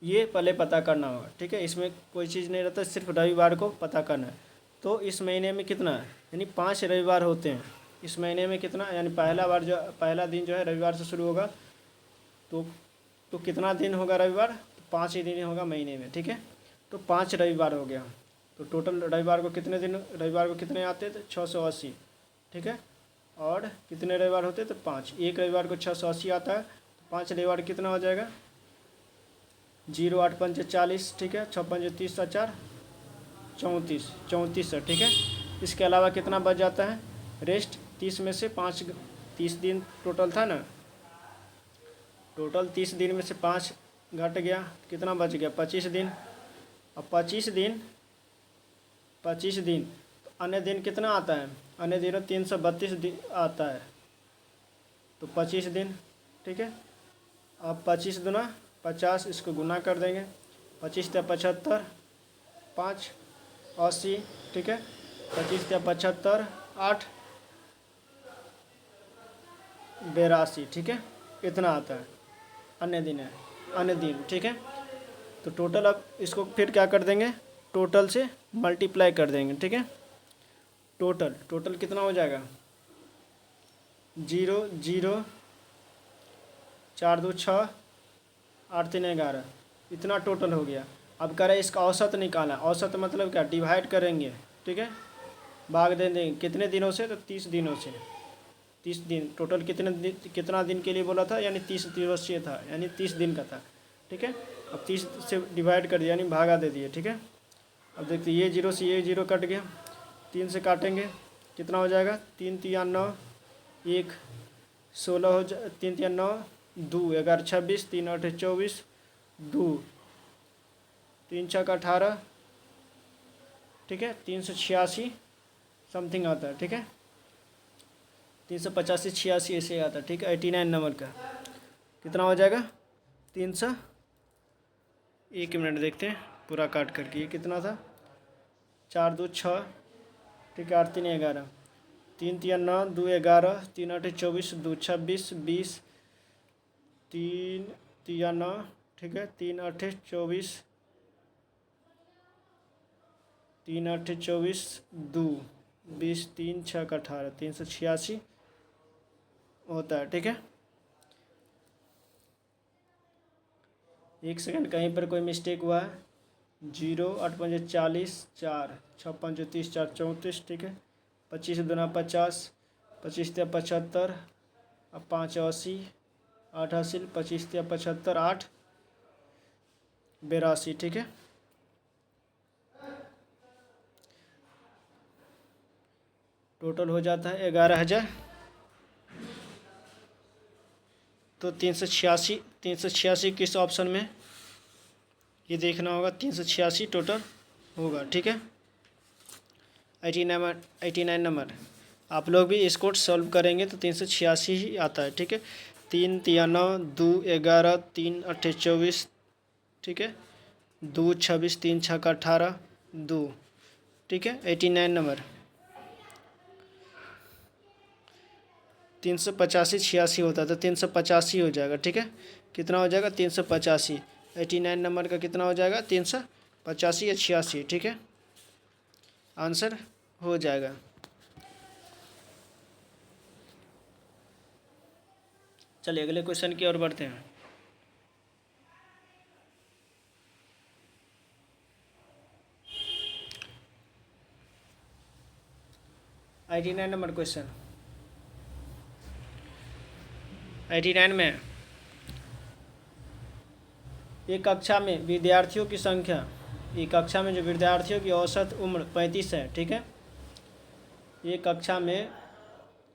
ये पहले पता करना होगा। ठीक है, इसमें कोई चीज़ नहीं रहता, सिर्फ रविवार को पता करना है। तो इस महीने में कितना है, यानी 5 रविवार होते हैं इस महीने में। कितना, यानी पहला दिन जो है रविवार से शुरू होगा, तो कितना दिन होगा रविवार, तो 5 ही दिन होगा महीने में। ठीक है, तो 5 रविवार हो गया। तो टोटल रविवार को कितने आते हैं, तो 680। ठीक है, और कितने रविवार होते हैं, तो 5। एक रविवार को 680 आता है, तो 5 रविवार कितना हो जाएगा, 0 8 5 40। ठीक है, 6 5 30 4 34 है। ठीक है, इसके अलावा कितना बच जाता है रेस्ट, 30 में से 5, 30 दिन टोटल था ना, टोटल 30 दिन में से 5 घट गया, कितना बच गया, 25 दिन। अब 25 दिन तो अन्य दिन कितना आता है, अन्य दिनों 332 दिन आता है, तो 25 दिन। ठीक है, अब 25 दुना 50, इसको गुना कर देंगे, 25 × 75 5 80। ठीक है, 25 × 75 8 82। ठीक है, इतना आता है अन्य दिन। ठीक है, तो टोटल अब इसको फिर क्या कर देंगे, टोटल से मल्टीप्लाई कर देंगे। ठीक है, टोटल कितना हो जाएगा, 0 0 4 2 6 8 3 11, इतना टोटल हो गया। अब कह रहे हैं इसका औसत निकालना। औसत मतलब क्या, डिवाइड करेंगे। ठीक है, भाग दे देंगे कितने दिनों से, तो 30 दिनों से। 30 दिन टोटल कितना दिन के लिए बोला था, यानी 30 दिवसीय था, यानी 30 दिन का था। ठीक है, अब 30 से डिवाइड कर दिया, यानी भागा दे दिए। ठीक है, अब देखते ये 0 से ये 0 कट गया, 3 से काटेंगे कितना हो जाएगा, 3 3 9 1 16 हो जा, 3 3 9 2 11 26 3 8 24 2 3 6 18। ठीक है, 386 समथिंग आता है। ठीक है, 385 86 ऐसे आता है। ठीक है, 89 नंबर का कितना हो जाएगा, 300। 1 मिनट देखते हैं पूरा काट करके, ये कितना था, 4 2 6। ठीक है, 8 3 11 3 3 9 2 11 3 8 24 2 26 20 3 3 9। ठीक है, 3 8 24 3 8 24 2 20 3 6 18 386 होता है। ठीक है, 1 सेकंड कहीं पर कोई मिस्टेक हुआ है, 0 8 5 40 4 6 5 30 4 34। ठीक है, 25 दूना 50 25 × 75 अब 5 80 8 80 25 × 75 8 82। ठीक है, टोटल हो जाता है 11,000। तो 386 किस ऑप्शन में, ये देखना होगा, 386 टोटल होगा। ठीक है, 89 नंबर आप लोग भी इसको सॉल्व करेंगे तो 386 ही आता है। ठीक है, 3 3 9 2 11 3 8 24। ठीक है, 2 26 3 6 18 2। ठीक है, 89 नंबर 385 86 होता है, तो 385 हो जाएगा। ठीक है, कितना हो जाएगा, 385। 89 नंबर का कितना हो जाएगा, 385 या 86। ठीक है, आंसर हो जाएगा। चलिए अगले क्वेश्चन की ओर बढ़ते हैं। $89 नंबर क्वेश्चन, 89 में एक कक्षा में विद्यार्थियों की संख्या, एक कक्षा में जो विद्यार्थियों की औसत उम्र 35 है। ठीक है, एक कक्षा में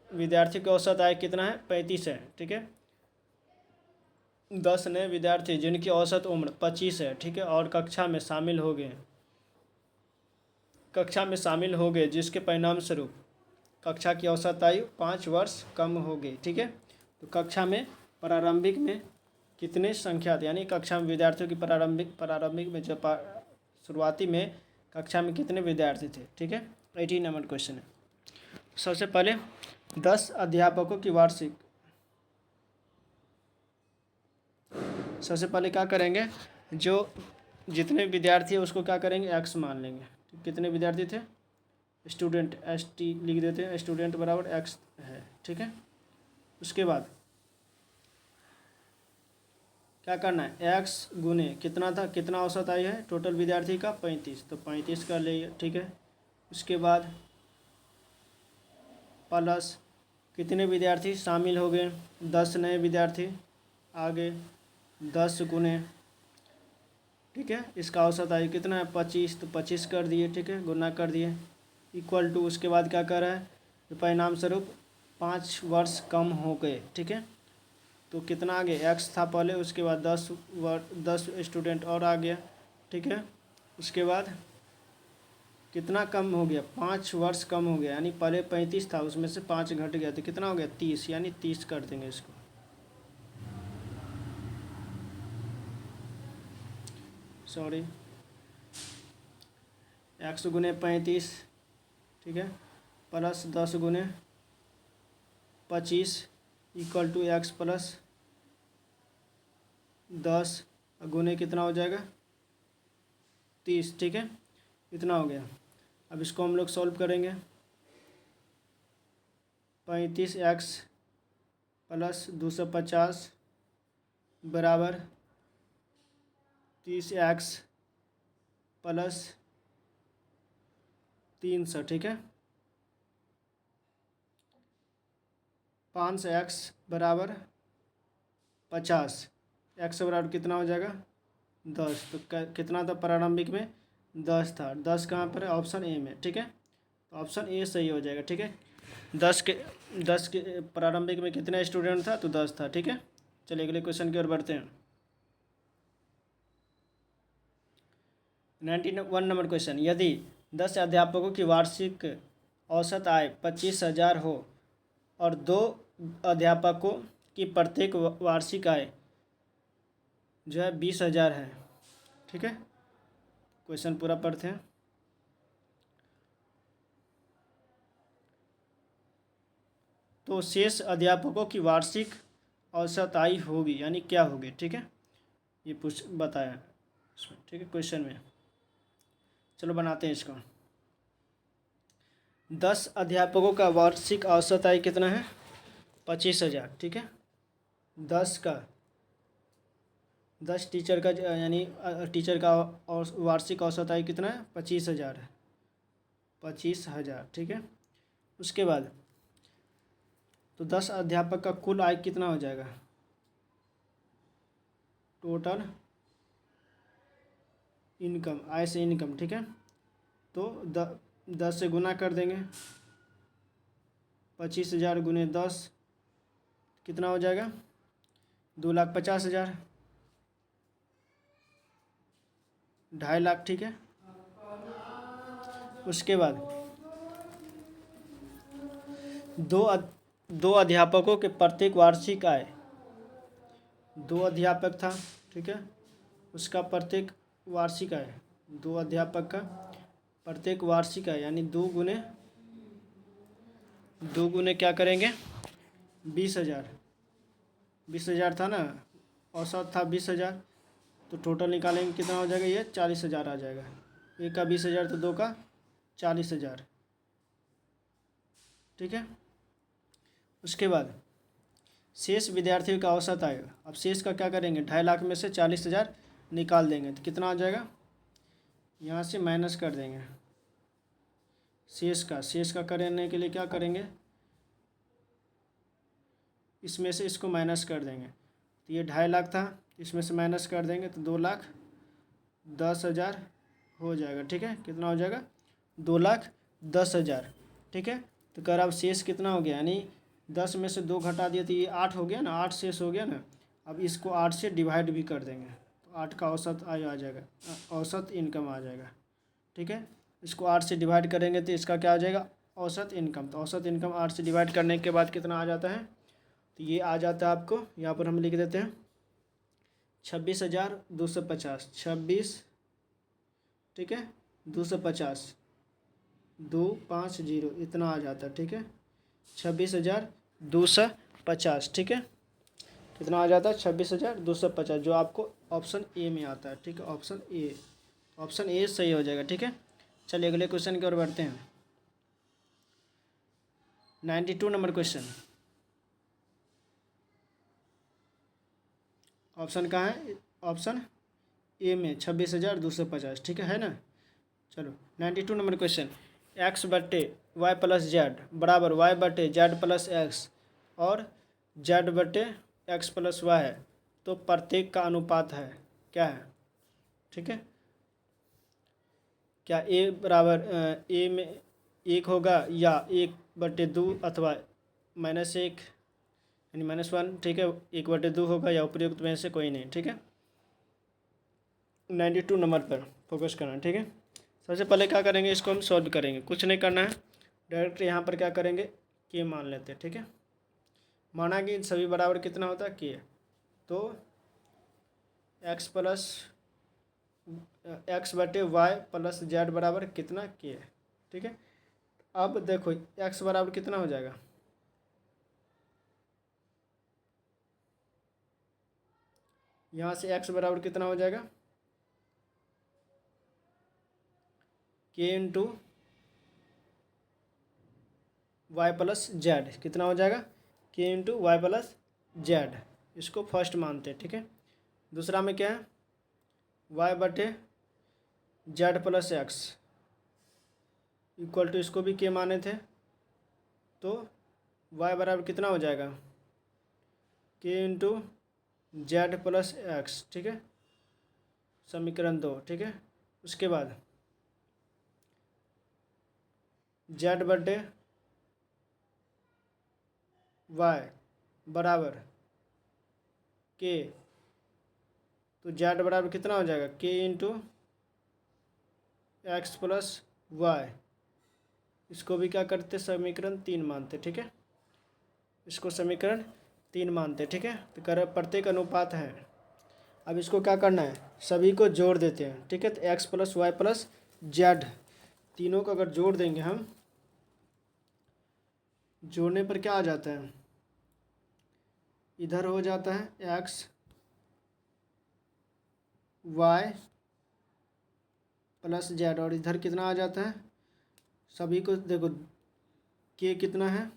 विद्यार्थियों की औसत आय कितना है, 35 है। ठीक है, 10 नए विद्यार्थी जिनकी औसत उम्र 25 है, ठीक है, और कक्षा में शामिल हो गए, जिसके परिणाम स्वरूप कक्षा की औसत आयु 5 वर्ष कम हो गई, ठीक है। तो कक्षा में प्रारंभिक में कितने संख्या थे, यानी कक्षा में विद्यार्थियों की प्रारंभिक में जब शुरुआती में कक्षा में कितने विद्यार्थी थे, ठीक है। 18 नंबर क्वेश्चन है। सबसे पहले 10 अध्यापकों की वार्षिक, सबसे पहले क्या करेंगे, जो जितने विद्यार्थी है उसको क्या करेंगे, एक्स मान लेंगे। कितने विद्यार्थी थे, स्टूडेंट, एस टी लिख देते हैं, स्टूडेंट बराबर एक्स है, ठीक है। उसके बाद क्या करना है, एक्स गुने कितना था, कितना औसत आई है टोटल विद्यार्थी का 35, तो 35 कर लिए, ठीक है। उसके बाद प्लस कितने विद्यार्थी शामिल हो गए, 10 नए विद्यार्थी आगे, 10 गुने, ठीक है, इसका औसत आयु कितना है 25, तो 25 कर दिए, ठीक है, गुना कर दिए, इक्वल टू, उसके बाद क्या कर रहा है, परिणाम स्वरूप 5 वर्ष कम हो गए, ठीक है। तो कितना आ गया, एक्स था पहले, उसके बाद 10 स्टूडेंट और आ गया, ठीक है। उसके बाद कितना कम हो गया, 5 वर्ष कम हो गया, यानी पहले 35 था, उसमें से 5 घट गया, तो कितना हो गया 30, यानी 30 कर देंगे इसको। सॉरी, एक्स गुने 35, ठीक है, प्लस 10 गुने 25 इक्वल टू एक्स प्लस 10 गुने कितना हो जाएगा 30, ठीक है, इतना हो गया। अब इसको हम लोग सॉल्व करेंगे, 35x प्लस 250 बराबर 30x प्लस 300, ठीक है। 5x बराबर 50, x बराबर कितना हो जाएगा 10, तो कितना था प्रारंभिक में 10 था, 10 कहाँ पर है, ऑप्शन ए में, ठीक है। तो ऑप्शन ए सही हो जाएगा, ठीक है। 10 के प्रारंभिक में कितना स्टूडेंट था, तो 10 था, ठीक है। चलिए अगले क्वेश्चन की ओर बढ़ते हैं। 91 नंबर क्वेश्चन, यदि 10 अध्यापकों की वार्षिक औसत आय 25,000 हो और 2 अध्यापकों की प्रत्येक वार्षिक आय जो है 20,000 है, ठीक है। क्वेश्चन पूरा पढ़ते हैं। तो शेष अध्यापकों की वार्षिक औसत आय होगी, यानी क्या होगी, ठीक है, ये बताया इसमें, ठीक है, क्वेश्चन में। चलो बनाते हैं इसको। 10 अध्यापकों का वार्षिक औसत आय कितना है 25,000, ठीक है। 10 टीचर का यानी टीचर का और वार्षिक औसत आय कितना है 25,000 है, 25,000, ठीक है। उसके बाद तो 10 अध्यापक का कुल आय कितना हो जाएगा, टोटल इनकम, आय से इनकम, ठीक है। तो 10 से गुना कर देंगे, 25,000 गुने 10 कितना हो जाएगा 2,50,000, 2.5 लाख, ठीक है। उसके बाद दो अध्यापकों के प्रत्येक वार्षिक आय, 2 अध्यापक था, ठीक है, उसका प्रत्येक वार्षिक आय, 2 अध्यापक का प्रत्येक वार्षिक आय, यानी 2 गुने क्या करेंगे 20,000 था ना, औसत था 20,000, तो टोटल निकालेंगे कितना हो जाएगा, ये 40,000 आ जाएगा, एक का 20,000 तो 2 का 40,000, ठीक है। उसके बाद शेष विद्यार्थियों का औसत आएगा, अब शेष का क्या करेंगे 2.5 लाख में से 40,000 निकाल देंगे, तो कितना आ जाएगा, यहाँ से माइनस कर देंगे शेष का करने के लिए क्या करेंगे, इसमें से इसको माइनस कर देंगे, तो ये 2.5 लाख था, इसमें से माइनस कर देंगे तो 2,10,000 हो जाएगा, ठीक है। कितना हो जाएगा 2,10,000, ठीक है। तो कर अब शेष कितना हो गया, यानी 10 में से 2 घटा दिया तो ये 8 हो गया ना, 8 शेष हो गया ना। अब इसको 8 से डिवाइड भी कर देंगे तो 8 का औसत आ जाएगा, औसत इनकम आ जाएगा। ठीक है, इसको 8 से डिवाइड करेंगे तो इसका क्या आ जाएगा, औसत इनकम। तो औसत इनकम 8 से डिवाइड करने के बाद कितना आ जाता है, तो ये आ जाता है आपको, यहाँ पर हम लिख देते हैं 26,250, 26, ठीक है, 250, 250 इतना आ जाता है। ठीक है, 26,250, ठीक है, कितना आ जाता है, 26,250, जो आपको ऑप्शन ए में आता है। ठीक है, ऑप्शन ए, ऑप्शन ए सही हो जाएगा। ठीक है, चलिए अगले क्वेश्चन की ओर बढ़ते हैं। 92 नंबर क्वेश्चन, ऑप्शन कहाँ है, ऑप्शन ए में 26,250। ठीक है ना। चलो 92 नंबर क्वेश्चन, एक्स बटे वाई प्लस जेड बराबर वाई बटे जेड प्लस एक्स और जेड बटे एक्स प्लस वाई है, तो प्रत्येक का अनुपात है क्या है। ठीक है, क्या ए बराबर ए में 1 होगा या 1/2 अथवा -1 यानी -1। ठीक है, 1/2 होगा या उपयुक्त में से कोई नहीं। ठीक है, 92 नंबर पर फोकस करना। ठीक है, सबसे पहले क्या करेंगे, इसको हम सॉल्व करेंगे, कुछ नहीं करना है, डायरेक्ट यहाँ पर क्या करेंगे, के मान लेते हैं। ठीक है, माना कि सभी बराबर कितना होता है, के, तो एक्स बटे वाई प्लस जेड बराबर कितना, के। ठीक है, अब देखो एक्स बराबर कितना हो जाएगा, यहाँ से एक्स बराबर कितना हो जाएगा, के इंटू वाई प्लस जेड, कितना हो जाएगा, के इंटू वाई प्लस जेड। इसको फर्स्ट मानते हैं। ठीक है, दूसरा में क्या है, वाई बटे z plus x equal to, इसको भी के माने थे, तो वाई बराबर कितना हो जाएगा, के इंटू जेड प्लस एक्स। ठीक है, समीकरण 2। ठीक है, उसके बाद जेड बटे वाई बराबर के, तो जेड बराबर कितना हो जाएगा, के इंटू एक्स प्लस वाई। इसको भी क्या करते, समीकरण 3 मानते। ठीक है, इसको समीकरण 3 मानते। ठीक है, तो कर प्रत्येक अनुपात है। अब इसको क्या करना है, सभी को जोड़ देते हैं। ठीक है, तो x plus y plus z तीनों को अगर जोड़ देंगे हम, जोड़ने पर क्या आ जाता है, इधर हो जाता है एक्स वाई प्लस जेड और इधर कितना आ जाता है, सभी को देखो, के कितना है,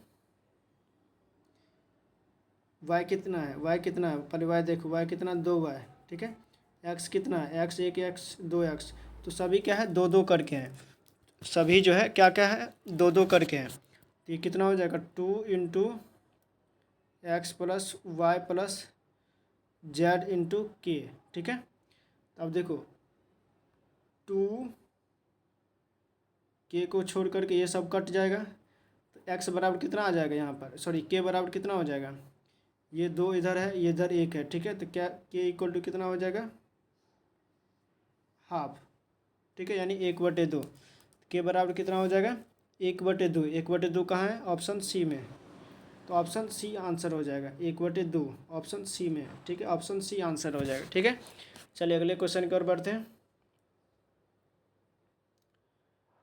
वाई कितना है, वाई कितना है, पहले वाई देखो, वाई कितना, 2y। ठीक है, एक्स कितना है, एक्स 1 एक्स 2 एक्स, तो सभी क्या है, 2 2 करके हैं, सभी जो है क्या क्या है, 2 2 करके हैं। तो ये कितना हो जाएगा, 2 into x plus y plus z into के। ठीक है, अब देखो 2 के को छोड़ करके ये सब कट जाएगा, तो एक्स बराबर कितना आ जाएगा, यहाँ पर सॉरी के बराबर कितना हो जाएगा, ये 2 इधर है, ये इधर 1 है। ठीक है, तो क्या के इक्वल टू कितना हो जाएगा, हाफ। ठीक है, यानी 1/2, के बराबर कितना हो जाएगा, 1/2। 1/2 कहाँ है, ऑप्शन सी में, तो ऑप्शन सी आंसर हो जाएगा, 1/2 ऑप्शन सी में। ठीक है, ऑप्शन सी आंसर हो जाएगा। ठीक है, चलिए अगले क्वेश्चन की ओर बढ़ते हैं।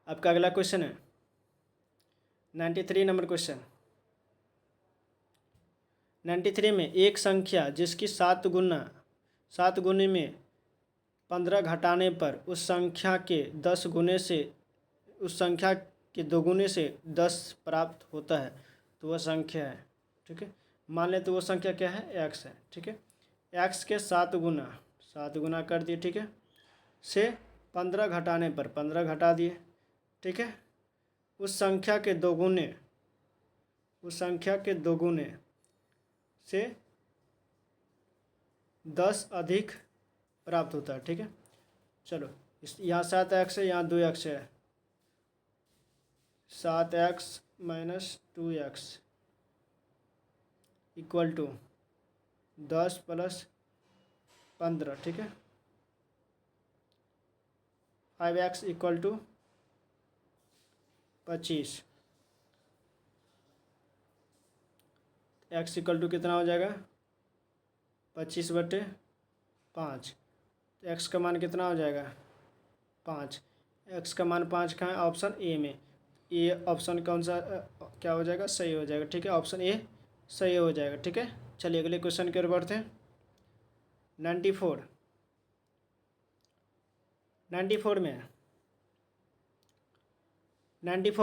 आपका अगला क्वेश्चन है 93 नंबर क्वेश्चन। 93 में एक संख्या जिसकी 7 गुने में 15 घटाने पर उस संख्या के 10 गुने से, उस संख्या के 2 गुने से 10 प्राप्त होता है, तो वह संख्या है। ठीक है, मान लें तो वो संख्या क्या है, एक्स है। ठीक है, एक्स के 7 गुना कर दिए। ठीक है, से 15 घटाने पर 15 घटा दिए। ठीक है, उस संख्या के 2 गुने, उस संख्या के 2 गुने से 10 अधिक प्राप्त होता है। ठीक है, चलो इस यहाँ 7x है, यहाँ 2x है, 7x - 2x इक्वल टू 10 + 15, ठीक है। 5x = 25। x = कितना हो जाएगा? 25/5। तो x का मान कितना हो जाएगा? 5। x का मान 5 कहाँ है? ऑप्शन ए में। ए ऑप्शन कौन सा क्या हो जाएगा? सही हो जाएगा, ठीक है। ऑप्शन ए सही हो जाएगा, ठीक है। चलिए अगले क्वेश्चन की ओर बढ़ते हैं। 94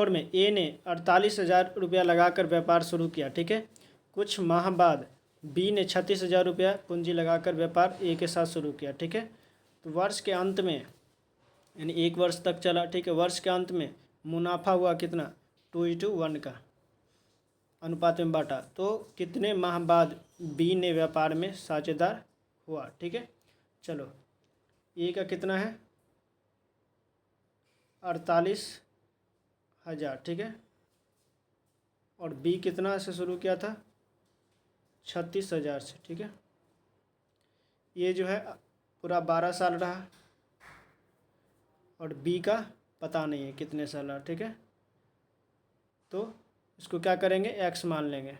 में ए ने 48,000 रुपया लगाकर व्यापार शुरू किया, ठीक है। कुछ माह बाद बी ने 36,000 रुपया पूंजी लगाकर व्यापार ए के साथ शुरू किया, ठीक है। तो वर्ष के अंत में, यानी 1 वर्ष तक चला, ठीक है। वर्ष के अंत में मुनाफा हुआ कितना? 2:1 का अनुपात में बांटा। तो कितने माह बाद बी ने व्यापार में साझेदार हुआ, ठीक है। चलो, ए का कितना है? 48,000, ठीक है। और बी कितना से शुरू किया था? 36,000 से, ठीक है। ये जो है पूरा 12 साल रहा, और बी का पता नहीं है कितने साल रहा, ठीक है। तो इसको क्या करेंगे? x मान लेंगे,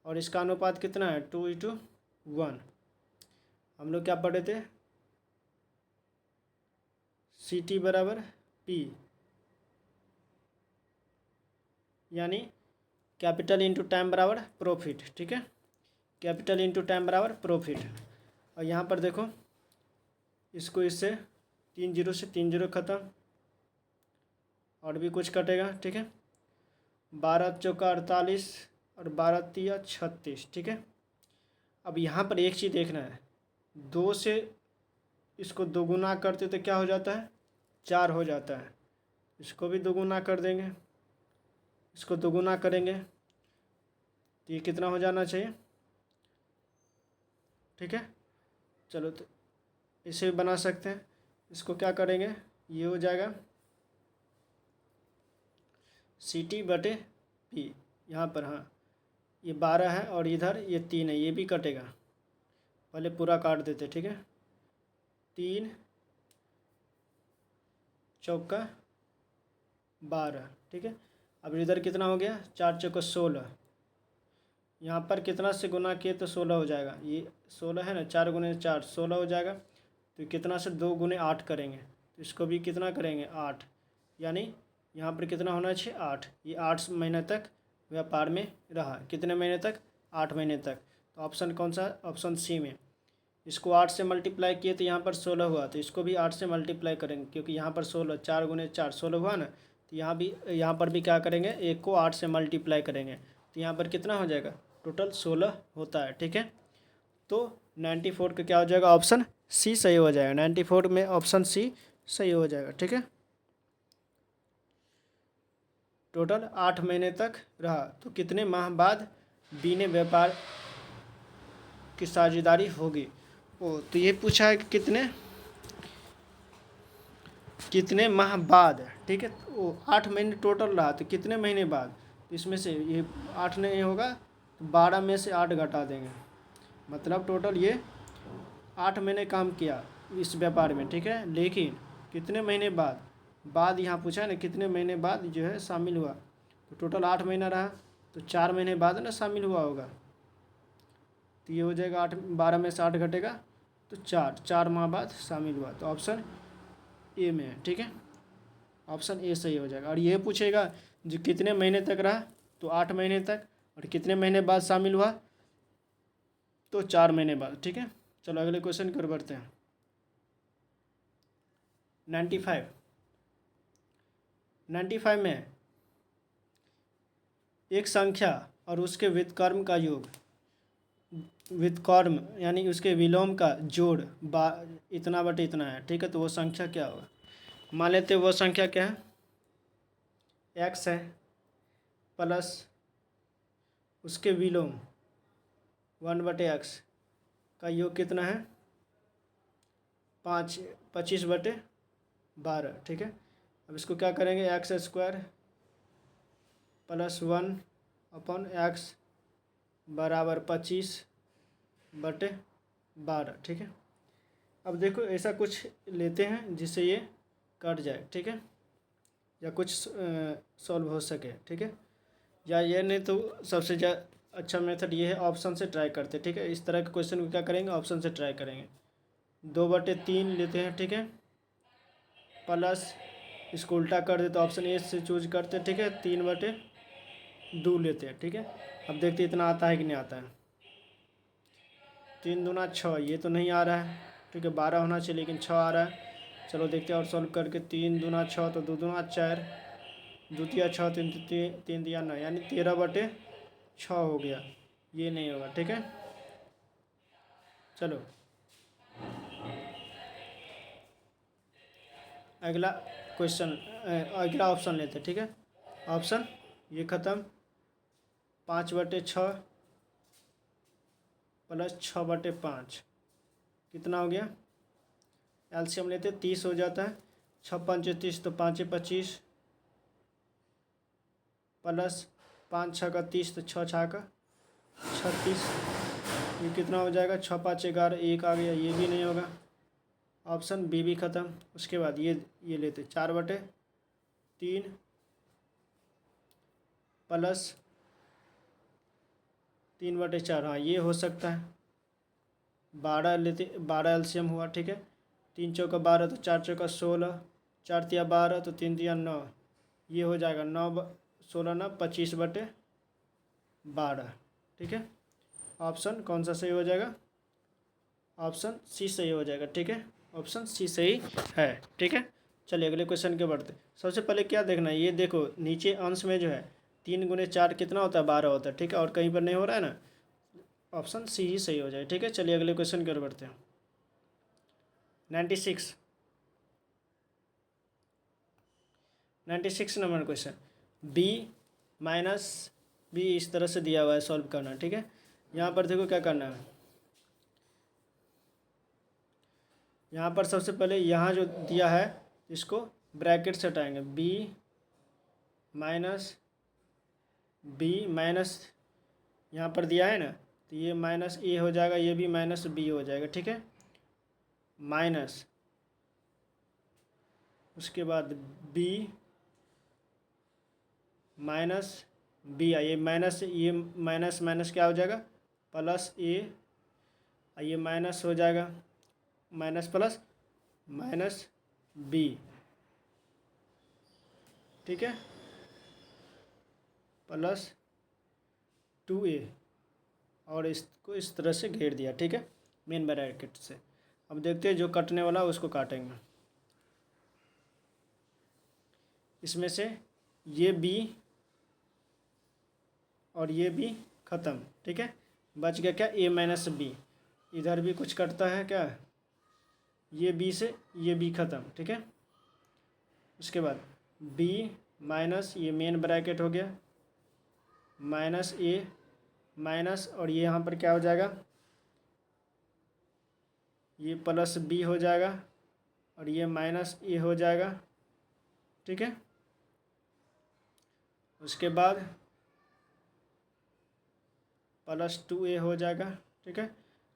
और इसका अनुपात कितना है? 2:1। हम लोग क्या पढ़े थे? CT = P, यानी कैपिटल इंटू टाइम बराबर प्रॉफिट, ठीक है। कैपिटल इंटू टाइम बराबर प्रॉफिट। और यहाँ पर देखो, इसको इससे 3 0 से 3 0 ख़त्म, और भी कुछ कटेगा, ठीक है। 12 चौका 48 और 12 तिया 36, ठीक है। अब यहाँ पर एक चीज़ देखना है, 2 से इसको दोगुना करते तो क्या हो जाता है? 4 हो जाता है। इसको भी दोगुना कर देंगे, इसको दोगुना करेंगे तो ये कितना हो जाना चाहिए, ठीक है। चलो, तो इसे भी बना सकते हैं। इसको क्या करेंगे? ये हो जाएगा CT/P। यहाँ पर हाँ, ये 12 है और इधर ये 3 है, ये भी कटेगा। पहले पूरा काट देते, ठीक है। 3 चौका 12, ठीक है। अब इधर कितना हो गया? 4 चौका 16। यहाँ पर कितना से गुना किए तो 16 हो जाएगा। ये 16 है ना, 4 × 4 16 हो जाएगा। तो कितना से 2 × 8 करेंगे, तो इसको भी कितना करेंगे? 8। यानी यहाँ पर कितना होना चाहिए? 8। ये 8 महीने तक व्यापार में रहा। कितने महीने तक? 8 महीने तक। तो ऑप्शन कौन सा? ऑप्शन सी में। इसको 8 से मल्टीप्लाई किए तो यहाँ पर 16 हुआ, तो इसको भी 8 से मल्टीप्लाई करेंगे, क्योंकि यहाँ पर 16, 4 × 4 16 हुआ ना। तो यहाँ पर भी क्या करेंगे? 1 को 8 से मल्टीप्लाई करेंगे, तो यहाँ पर कितना हो जाएगा? टोटल 16 होता है, ठीक है। तो 94 का क्या हो जाएगा? ऑप्शन सी सही हो जाएगा। 94 में ऑप्शन सी सही हो जाएगा, ठीक है। टोटल 8 महीने तक रहा, तो कितने माह बाद बी ने व्यापार की साझेदारी होगी? तो ये पूछा है कि कितने माह बाद, ठीक है। वो 8 महीने टोटल रहा, तो कितने महीने बाद? तो इसमें से ये 8 नहीं होगा, तो 12 में से 8 घटा देंगे, मतलब टोटल ये 8 महीने काम किया इस व्यापार में, ठीक है। लेकिन कितने महीने बाद यहाँ पूछा है ना, कितने महीने बाद जो है शामिल हुआ। तो टोटल 8 महीना रहा, तो 4 महीने बाद ना शामिल हुआ होगा। तो ये हो जाएगा 8, 12 में से 8 घटेगा, तो 4 माह बाद शामिल हुआ। तो ऑप्शन ए में है, ठीक है। ऑप्शन ए सही हो जाएगा। और ये पूछेगा जो कितने महीने तक रहा, तो 8 महीने तक, और कितने महीने बाद शामिल हुआ, तो 4 महीने बाद, ठीक है। चलो अगले क्वेश्चन की ओर बढ़ते हैं। 95 में एक संख्या और उसके व्युत्क्रम का योग, व्युत्क्रम यानी उसके विलोम का जोड़ इतना बटे इतना है, ठीक है। तो वो संख्या क्या होगा? मान लेते वो संख्या क्या है? x है प्लस उसके विलोम 1/x का योग कितना है? 25/12, ठीक है। अब इसको क्या करेंगे? x² + 1/x = 25 बटे 12, ठीक है। अब देखो ऐसा कुछ लेते हैं जिससे ये कट जाए, ठीक है, या कुछ सॉल्व हो सके, ठीक है। या ये नहीं तो सबसे अच्छा मेथड ये है, ऑप्शन से ट्राई करते, ठीक है। इस तरह के क्वेश्चन को क्या करेंगे, ऑप्शन से ट्राई करेंगे। 2/3 लेते हैं, ठीक है, प्लस इसको उल्टा कर दे तो ऑप्शन ए से चूज करते, ठीक है। 3/2 लेते हैं, ठीक है। अब देखते इतना आता है कि नहीं आता है। 3 दूना 6, ये तो नहीं आ रहा है, ठीक है। 12 होना चाहिए लेकिन 6 आ रहा है। चलो देखते हैं और सॉल्व करके। 3 दूना 6 तो 2 दूना 4, 2 तिया 6, 3 दिया 9, यानी 13/6 हो गया। ये नहीं होगा, ठीक है। चलो अगला क्वेश्चन, अगला ऑप्शन लेते हैं, ठीक है। ऑप्शन ये ख़त्म, 5/6 प्लस 6/5 कितना हो गया। एलसीएम लेते 30 हो जाता है। 6×5 = 30 तो 5×5 = 25 प्लस 5×6 = 30 तो 6×6 = 36। ये कितना हो जाएगा, 6×5 = 11, 1 आ गया, ये भी नहीं होगा। ऑप्शन बी भी ख़त्म। उसके बाद ये लेते 4/3 प्लस 3/4, हाँ ये हो सकता है। 12 लेते, 12 एलसीएम हुआ, ठीक है। 3 चौका 12 तो 4 चौका 16, 4 तिया 12 तो 3 तिया 9, ये हो जाएगा 9 16 9 25/12, ठीक है। ऑप्शन कौन सा सही हो जाएगा, ऑप्शन सी सही हो जाएगा, ठीक है। ऑप्शन सी सही है, ठीक है। चलिए अगले क्वेश्चन के बढ़ते। सबसे पहले क्या देखना है, ये देखो नीचे अंश में जो है 3×4 कितना होता है, 12 होता है, ठीक है। और कहीं पर नहीं हो रहा है ना, ऑप्शन सी ही सही हो जाए, ठीक है। चलिए अगले क्वेश्चन की ओर बढ़ते हैं। 96 number question, b minus b इस तरह से दिया हुआ है, सॉल्व करना, ठीक है। यहाँ पर देखो क्या करना है, यहाँ पर सबसे पहले यहाँ जो दिया है इसको ब्रैकेट से हटाएंगे। बी माइनस यहाँ पर दिया है ना, तो ये माइनस ए हो जाएगा, ये भी माइनस बी हो जाएगा, ठीक है। माइनस उसके बाद बी माइनस बी, ये माइनस माइनस क्या हो जाएगा, प्लस ए, ये माइनस हो जाएगा, माइनस प्लस माइनस बी, ठीक है, प्लस 2a, और इसको इस तरह से घेर दिया, ठीक है, मेन ब्रैकेट से। अब देखते हैं जो कटने वाला है उसको काटेंगे। इसमें से ये बी और ये बी ख़त्म, ठीक है। बच गया क्या, a माइनस बी। इधर भी कुछ कटता है क्या, ये बी से ये बी ख़त्म, ठीक है। उसके बाद बी माइनस ये मेन ब्रैकेट हो गया, माइनस ए माइनस, और ये यहाँ पर क्या हो जाएगा, ये प्लस बी हो जाएगा, और ये माइनस ए हो जाएगा, ठीक है। उसके बाद प्लस 2a हो जाएगा, ठीक है।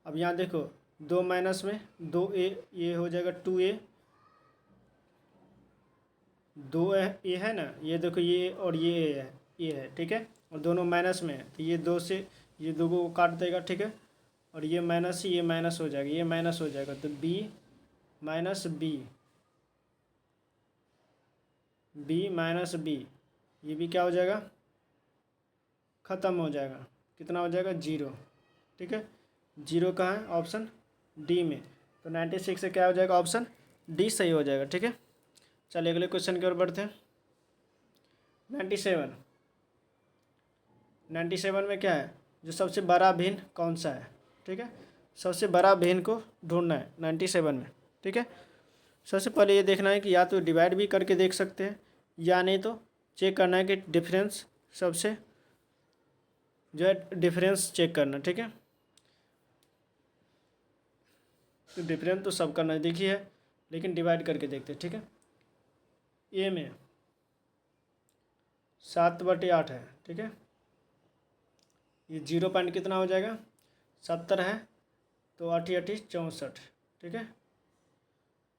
अब यहाँ देखो 2 माइनस में 2a, ये हो जाएगा 2a, 2a है ना, ये देखो ये और ये है, ठीक है। और दोनों माइनस में है तो ये 2 से ये 2 को काट देगा, ठीक है। और ये माइनस से ये माइनस हो जाएगा, ये माइनस हो जाएगा, तो b माइनस बी, ये भी क्या हो जाएगा, ख़त्म हो जाएगा। कितना हो जाएगा, 0, ठीक है। 0 कहाँ है, ऑप्शन डी में, तो 96 से क्या हो जाएगा, ऑप्शन डी सही हो जाएगा, ठीक है। चलिए अगले क्वेश्चन की ओर बढ़ते हैं। 97 में क्या है, जो सबसे बड़ा भिन्न कौन सा है, ठीक है। सबसे बड़ा भिन्न को ढूंढना है 97 में, ठीक है। सबसे पहले ये देखना है कि या तो डिवाइड भी करके देख सकते हैं, या नहीं तो चेक करना है कि डिफरेंस, सबसे जो है डिफरेंस चेक करना, ठीक है। तो डिफरेंस तो सबका नज़दीक ही है, लेकिन डिवाइड करके देखते हैं, ठीक है। ए में 7/8 है, ठीक है। ये 0 पॉइंट कितना हो जाएगा, 70 है, तो 8 8 64, ठीक है।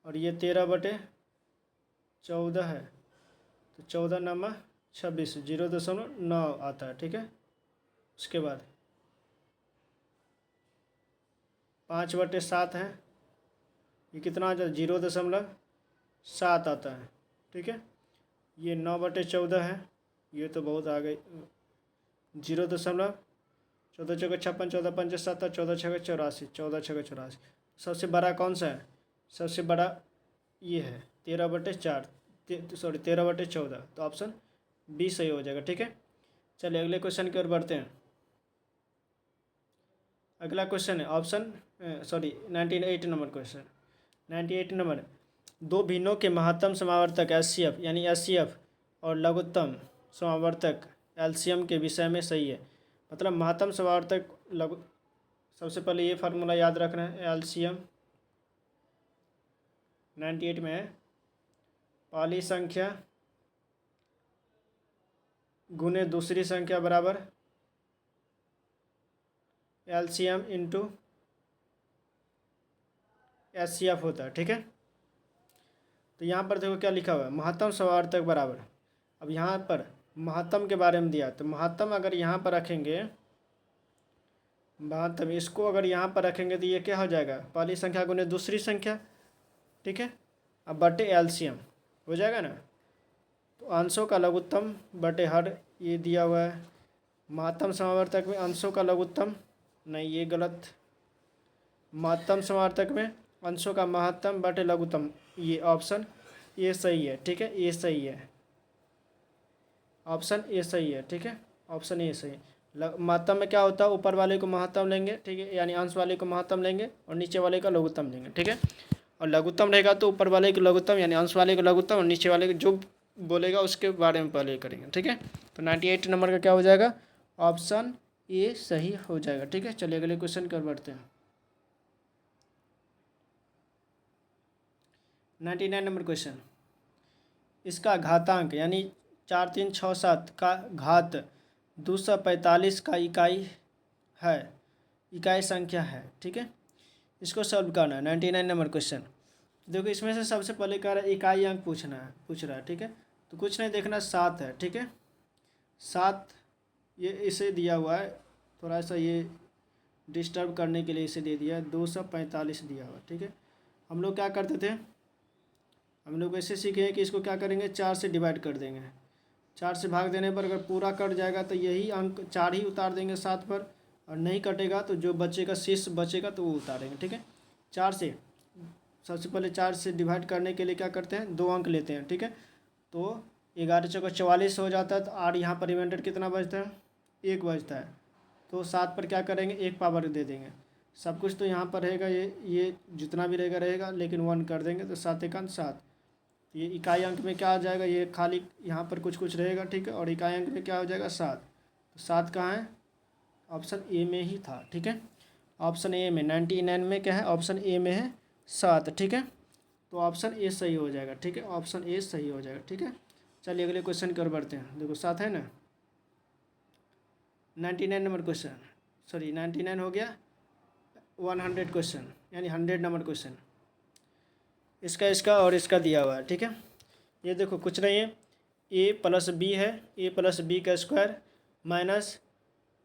और ये 13/14 है, तो 14 9 26, 0.9 आता है, ठीक है। उसके बाद 5/7 है, ये कितना आता है, 0.7 आता है, ठीक है। ये 9/14 है, ये तो बहुत आ गई, 0.14 14 54 7 14 6 84, 14 6 84। सबसे बड़ा कौन सा है, सबसे बड़ा ये है 13/4, सॉरी 13/14, तो ऑप्शन बी सही हो जाएगा, ठीक है। चलिए अगले क्वेश्चन की ओर बढ़ते हैं। अगला क्वेश्चन है ऑप्शन 98 नंबर क्वेश्चन। 98 नंबर, दो भिन्नों के महत्तम समावर्तक एचसीएफ यानी एचसीएफ और लघुत्तम समावर्तक एलसीएम के विषय में सही है। मतलब महत्तम समावर्तक लघु, सबसे पहले ये फार्मूला याद रखना है, एलसीएम 98 में है पहली संख्या गुने दूसरी संख्या बराबर एलसीएम इंटू एचसीएफ होता है, ठीक है। तो यहाँ पर देखो क्या लिखा हुआ है, महत्तम समावर्तक बराबर। अब यहाँ पर महत्तम के बारे में दिया, तो महत्तम अगर यहाँ पर रखेंगे, महत्तम इसको अगर यहाँ पर रखेंगे तो ये क्या हो जाएगा, पहली संख्या गुने दूसरी संख्या, ठीक है। अब बटे एलसीएम हो जाएगा ना, तो अंशों का लघुत्तम बटे हर, ये दिया हुआ है। महत्तम समावर्तक में अंशों का लघुत्तम नहीं, ये गलत। महत्तम समावर्तक में अंशों का महत्तम बटे लघुत्तम, ये ऑप्शन ए सही है, ठीक है। ए सही है, ऑप्शन ए सही है, ठीक है। ऑप्शन ए सही है। महत्तम में क्या होता है, ऊपर वाले को महत्तम लेंगे, ठीक है, यानी अंश वाले को महत्तम लेंगे और नीचे वाले का लघुत्तम लेंगे, ठीक है। और लघुत्तम रहेगा तो ऊपर वाले को लघुत्तम यानी अंश वाले को लघुत्तम और नीचे वाले को जो बोलेगा उसके बारे में पहले करेंगे, ठीक है। तो 98 नंबर का क्या हो जाएगा, ऑप्शन ए सही हो जाएगा, ठीक है। चलिए अगले क्वेश्चन की ओर बढ़ते हैं। 99 नंबर क्वेश्चन, इसका घातांक यानी 4367 का घात 245 का इकाई है, इकाई संख्या है, ठीक है। इसको सॉल्व करना है। 99 नंबर क्वेश्चन, देखो इसमें से सबसे पहले कह रहा है इकाई अंक पूछ रहा है, ठीक है। तो कुछ नहीं देखना, 7 है, ठीक है। 7 ये इसे दिया हुआ है, थोड़ा सा ये डिस्टर्ब करने के लिए इसे दे दिया है, 245 दिया हुआ, ठीक है। हम लोग क्या करते थे, हम लोग ऐसे सीखे हैं कि इसको क्या करेंगे, 4 से डिवाइड कर देंगे। 4 से भाग देने पर अगर पूरा कट जाएगा तो यही अंक 4 ही उतार देंगे 7 पर, और नहीं कटेगा तो जो बचेगा शेष बचेगा तो वो उतारेंगे, ठीक है। 4 से सबसे पहले 4 से डिवाइड करने के लिए क्या करते हैं, 2 अंक लेते हैं, ठीक है। तो 11 चौका 44 हो जाता है, तो और यहाँ पर रिमाइंडर कितना बचता है, 1 बचता है। तो 7 पर क्या करेंगे, 1 पावर दे देंगे। सब कुछ तो यहाँ पर रहेगा, ये जितना भी रहेगा, लेकिन 1 कर देंगे तो 7 1 7। ये इकाई अंक में क्या आ जाएगा, ये खाली यहाँ पर कुछ कुछ रहेगा, ठीक है। और इकाई अंक में क्या हो जाएगा, 7। तो 7 कहाँ है, ऑप्शन ए में ही था, ठीक है। ऑप्शन ए में 99 में क्या है, ऑप्शन ए में है 7, ठीक है। तो ऑप्शन ए सही हो जाएगा, ठीक है। ऑप्शन ए सही हो जाएगा, ठीक है। चलिए अगले क्वेश्चन की ओर बढ़ते हैं। देखो 7 है ना, 99 नंबर क्वेश्चन, सॉरी 99 हो गया, 100 क्वेश्चन यानी 100 नंबर क्वेश्चन। इसका और इसका दिया हुआ है, ठीक है। ये देखो कुछ नहीं है, ए प्लस बी है, ए प्लस बी का स्क्वायर माइनस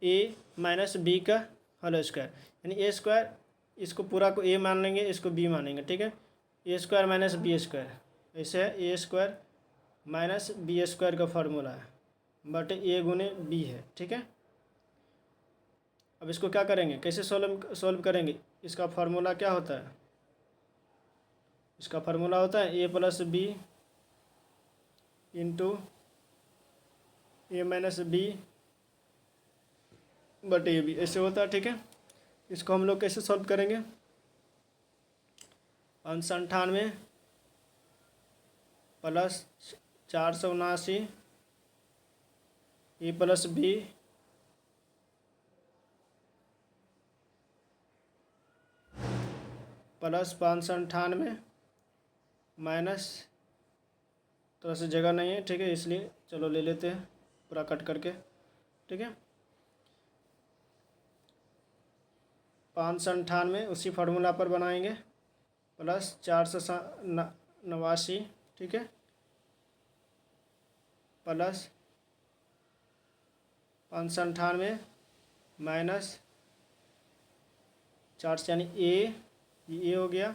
ए माइनस बी का होल स्क्वायर, यानी ए स्क्वायर, इसको पूरा को ए मान लेंगे, इसको बी मानेंगे, ठीक है। ए स्क्वायर माइनस बी स्क्वायर, ऐसे है ए स्क्वायर माइनस बी स्क्वायर का फार्मूला है, बट ए गुने बी है, ठीक है। अब इसको क्या करेंगे, कैसे सोल्व करेंगे, इसका फार्मूला क्या होता है, इसका फार्मूला होता है A plus B into A minus B but A B, ऐसे होता है, ठीक है। इसको हम लोग कैसे सॉल्व करेंगे, 598 प्लस 479 ए प्लस बी प्लस 598 माइनस, थोड़ा सा जगह नहीं है, ठीक है, इसलिए चलो ले लेते हैं पूरा कट करके, ठीक है। 598 उसी फार्मूला पर बनाएंगे, प्लस 489, ठीक है, प्लस 598 माइनस 4 यानी ये हो गया,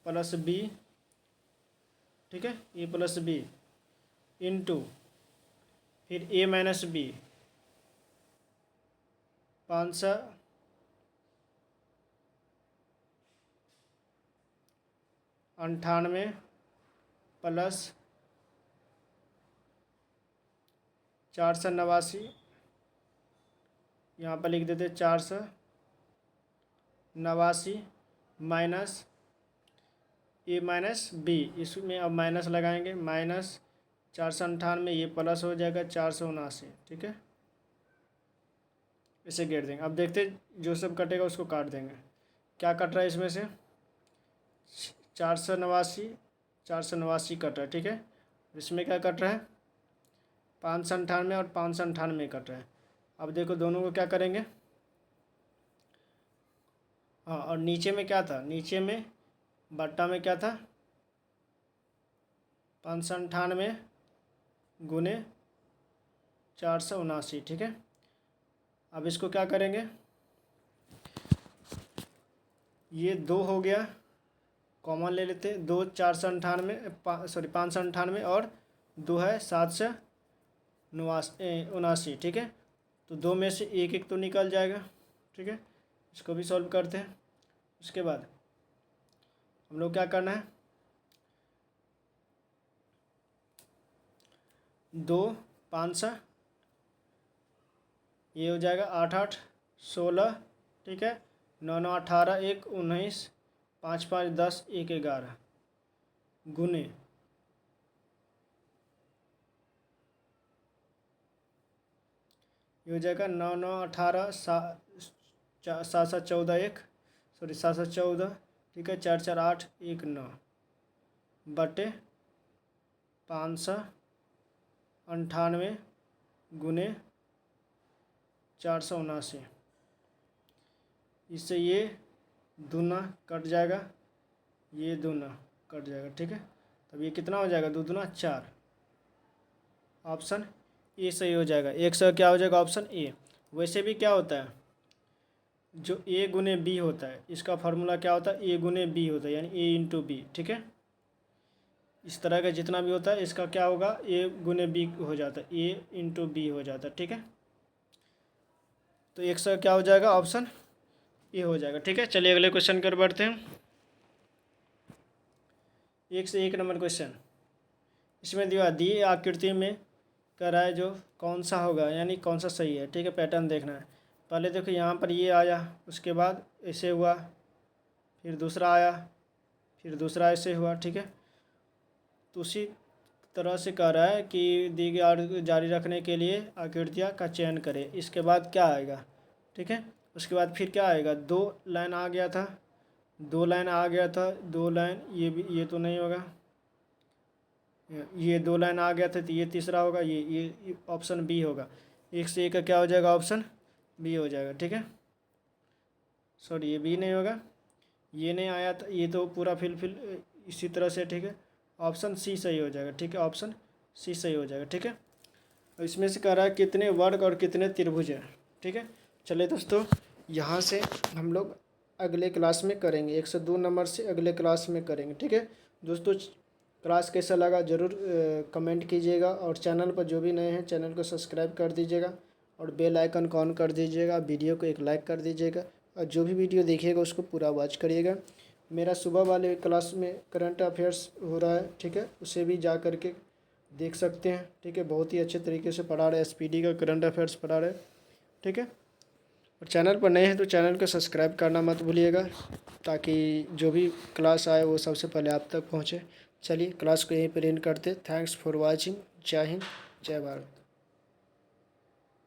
प्लस बी, ठीक है, ए प्लस बी इंटू फिर ए माइनस बी 598 प्लस 489, यहाँ पर लिख देते 489 माइनस ए माइनस बी, इसमें अब माइनस लगाएंगे, माइनस 498 ये प्लस हो जाएगा 479, ठीक है, इसे घेर देंगे। अब देखते जो सब कटेगा उसको काट देंगे। क्या कट रहा है इसमें से, 489 कट रहा है, ठीक है, इसमें क्या कट रहा है, 598 और 598 कट रहा है। अब देखो दोनों को क्या करेंगे, हाँ, और नीचे में क्या था, नीचे में बट्टा में क्या था, 598 गुने 479, ठीक है। अब इसको क्या करेंगे, ये 2 हो गया, कॉमन ले लेते हैं, 2 498 598 और 2 है 779, ठीक है, तो 2 में से एक तो निकल जाएगा, ठीक है, इसको भी सॉल्व करते हैं। उसके बाद हम लोग क्या करना है, 2 5 ये हो जाएगा 8 8 16, ठीक है, 9 9 18 1 19 5 5 10 1 11 गुने ये हो जाएगा 9 9 18 7 7 14 1 सॉरी 7 14, ठीक है, 4 4 8 1 9 बटे 598 गुने 479, इससे ये दूना कट जाएगा, ये दूना कट जाएगा, ठीक है, तब ये कितना हो जाएगा, 2 दूना 4, ऑप्शन ए सही हो जाएगा। एक सौ क्या हो जाएगा, ऑप्शन ए। वैसे भी क्या होता है, जो ए गुने बी होता है इसका फार्मूला क्या होता है, ए गुने बी होता है, यानी ए इंटू बी, ठीक है, इस तरह का जितना भी होता है इसका क्या होगा, ए गुने बी हो जाता है, ए इंटू बी हो जाता है, ठीक है, तो 100 क्या हो जाएगा, ऑप्शन ए हो जाएगा, ठीक है। चलिए अगले क्वेश्चन कर बढ़ते हैं। 1 से 1 नंबर क्वेश्चन, इसमें दिए आकृति में कह रहा है जो कौन सा होगा, यानी कौन सा सही है, ठीक है, पैटर्न देखना है। पहले देखो यहाँ पर ये आया, उसके बाद ऐसे हुआ, फिर दूसरा आया, फिर दूसरा ऐसे हुआ, ठीक है, तो उसी तरह से कह रहा है कि दी गई आर्डर जारी रखने के लिए आकृतियाँ का चयन करें। इसके बाद क्या आएगा, ठीक है, उसके बाद फिर क्या आएगा, 2 लाइन आ गया था, 2 लाइन आ गया था, 2 लाइन, ये भी, ये तो नहीं होगा, ये 2 लाइन आ गया था, तो ये तीसरा होगा, ये ऑप्शन बी होगा। 1 से 1 का क्या हो जाएगा, ऑप्शन बी हो जाएगा, ठीक है, सॉरी ये बी नहीं होगा, ये नहीं आया था, ये तो पूरा फिल इसी तरह से, ठीक है, ऑप्शन सी सही हो जाएगा, ठीक है, ऑप्शन सी सही हो जाएगा, ठीक है। और इसमें से कह रहा है कितने वर्ग और कितने त्रिभुज हैं, ठीक है। चलिए दोस्तों, यहाँ से हम लोग अगले क्लास में करेंगे, 102 नंबर से अगले क्लास में करेंगे, ठीक है दोस्तों। क्लास कैसा लगा ज़रूर कमेंट कीजिएगा, और चैनल पर जो भी नए हैं चैनल को सब्सक्राइब कर दीजिएगा और बेल आइकन को ऑन कर दीजिएगा, वीडियो को एक लाइक कर दीजिएगा, और जो भी वीडियो देखिएगा उसको पूरा वॉच करिएगा। मेरा सुबह वाले क्लास में करंट अफेयर्स हो रहा है, ठीक है, उसे भी जा कर के देख सकते हैं, ठीक है, बहुत ही अच्छे तरीके से पढ़ा रहे, SPD का करंट अफेयर्स पढ़ा रहे, ठीक है। और चैनल पर नए हैं तो चैनल को सब्सक्राइब करना मत भूलिएगा, ताकि जो भी क्लास आए वो सबसे पहले आप तक पहुँचे। चलिए क्लास को यहीं पर एंड करते। Thanks for watching. जय हिंद, जय भारत।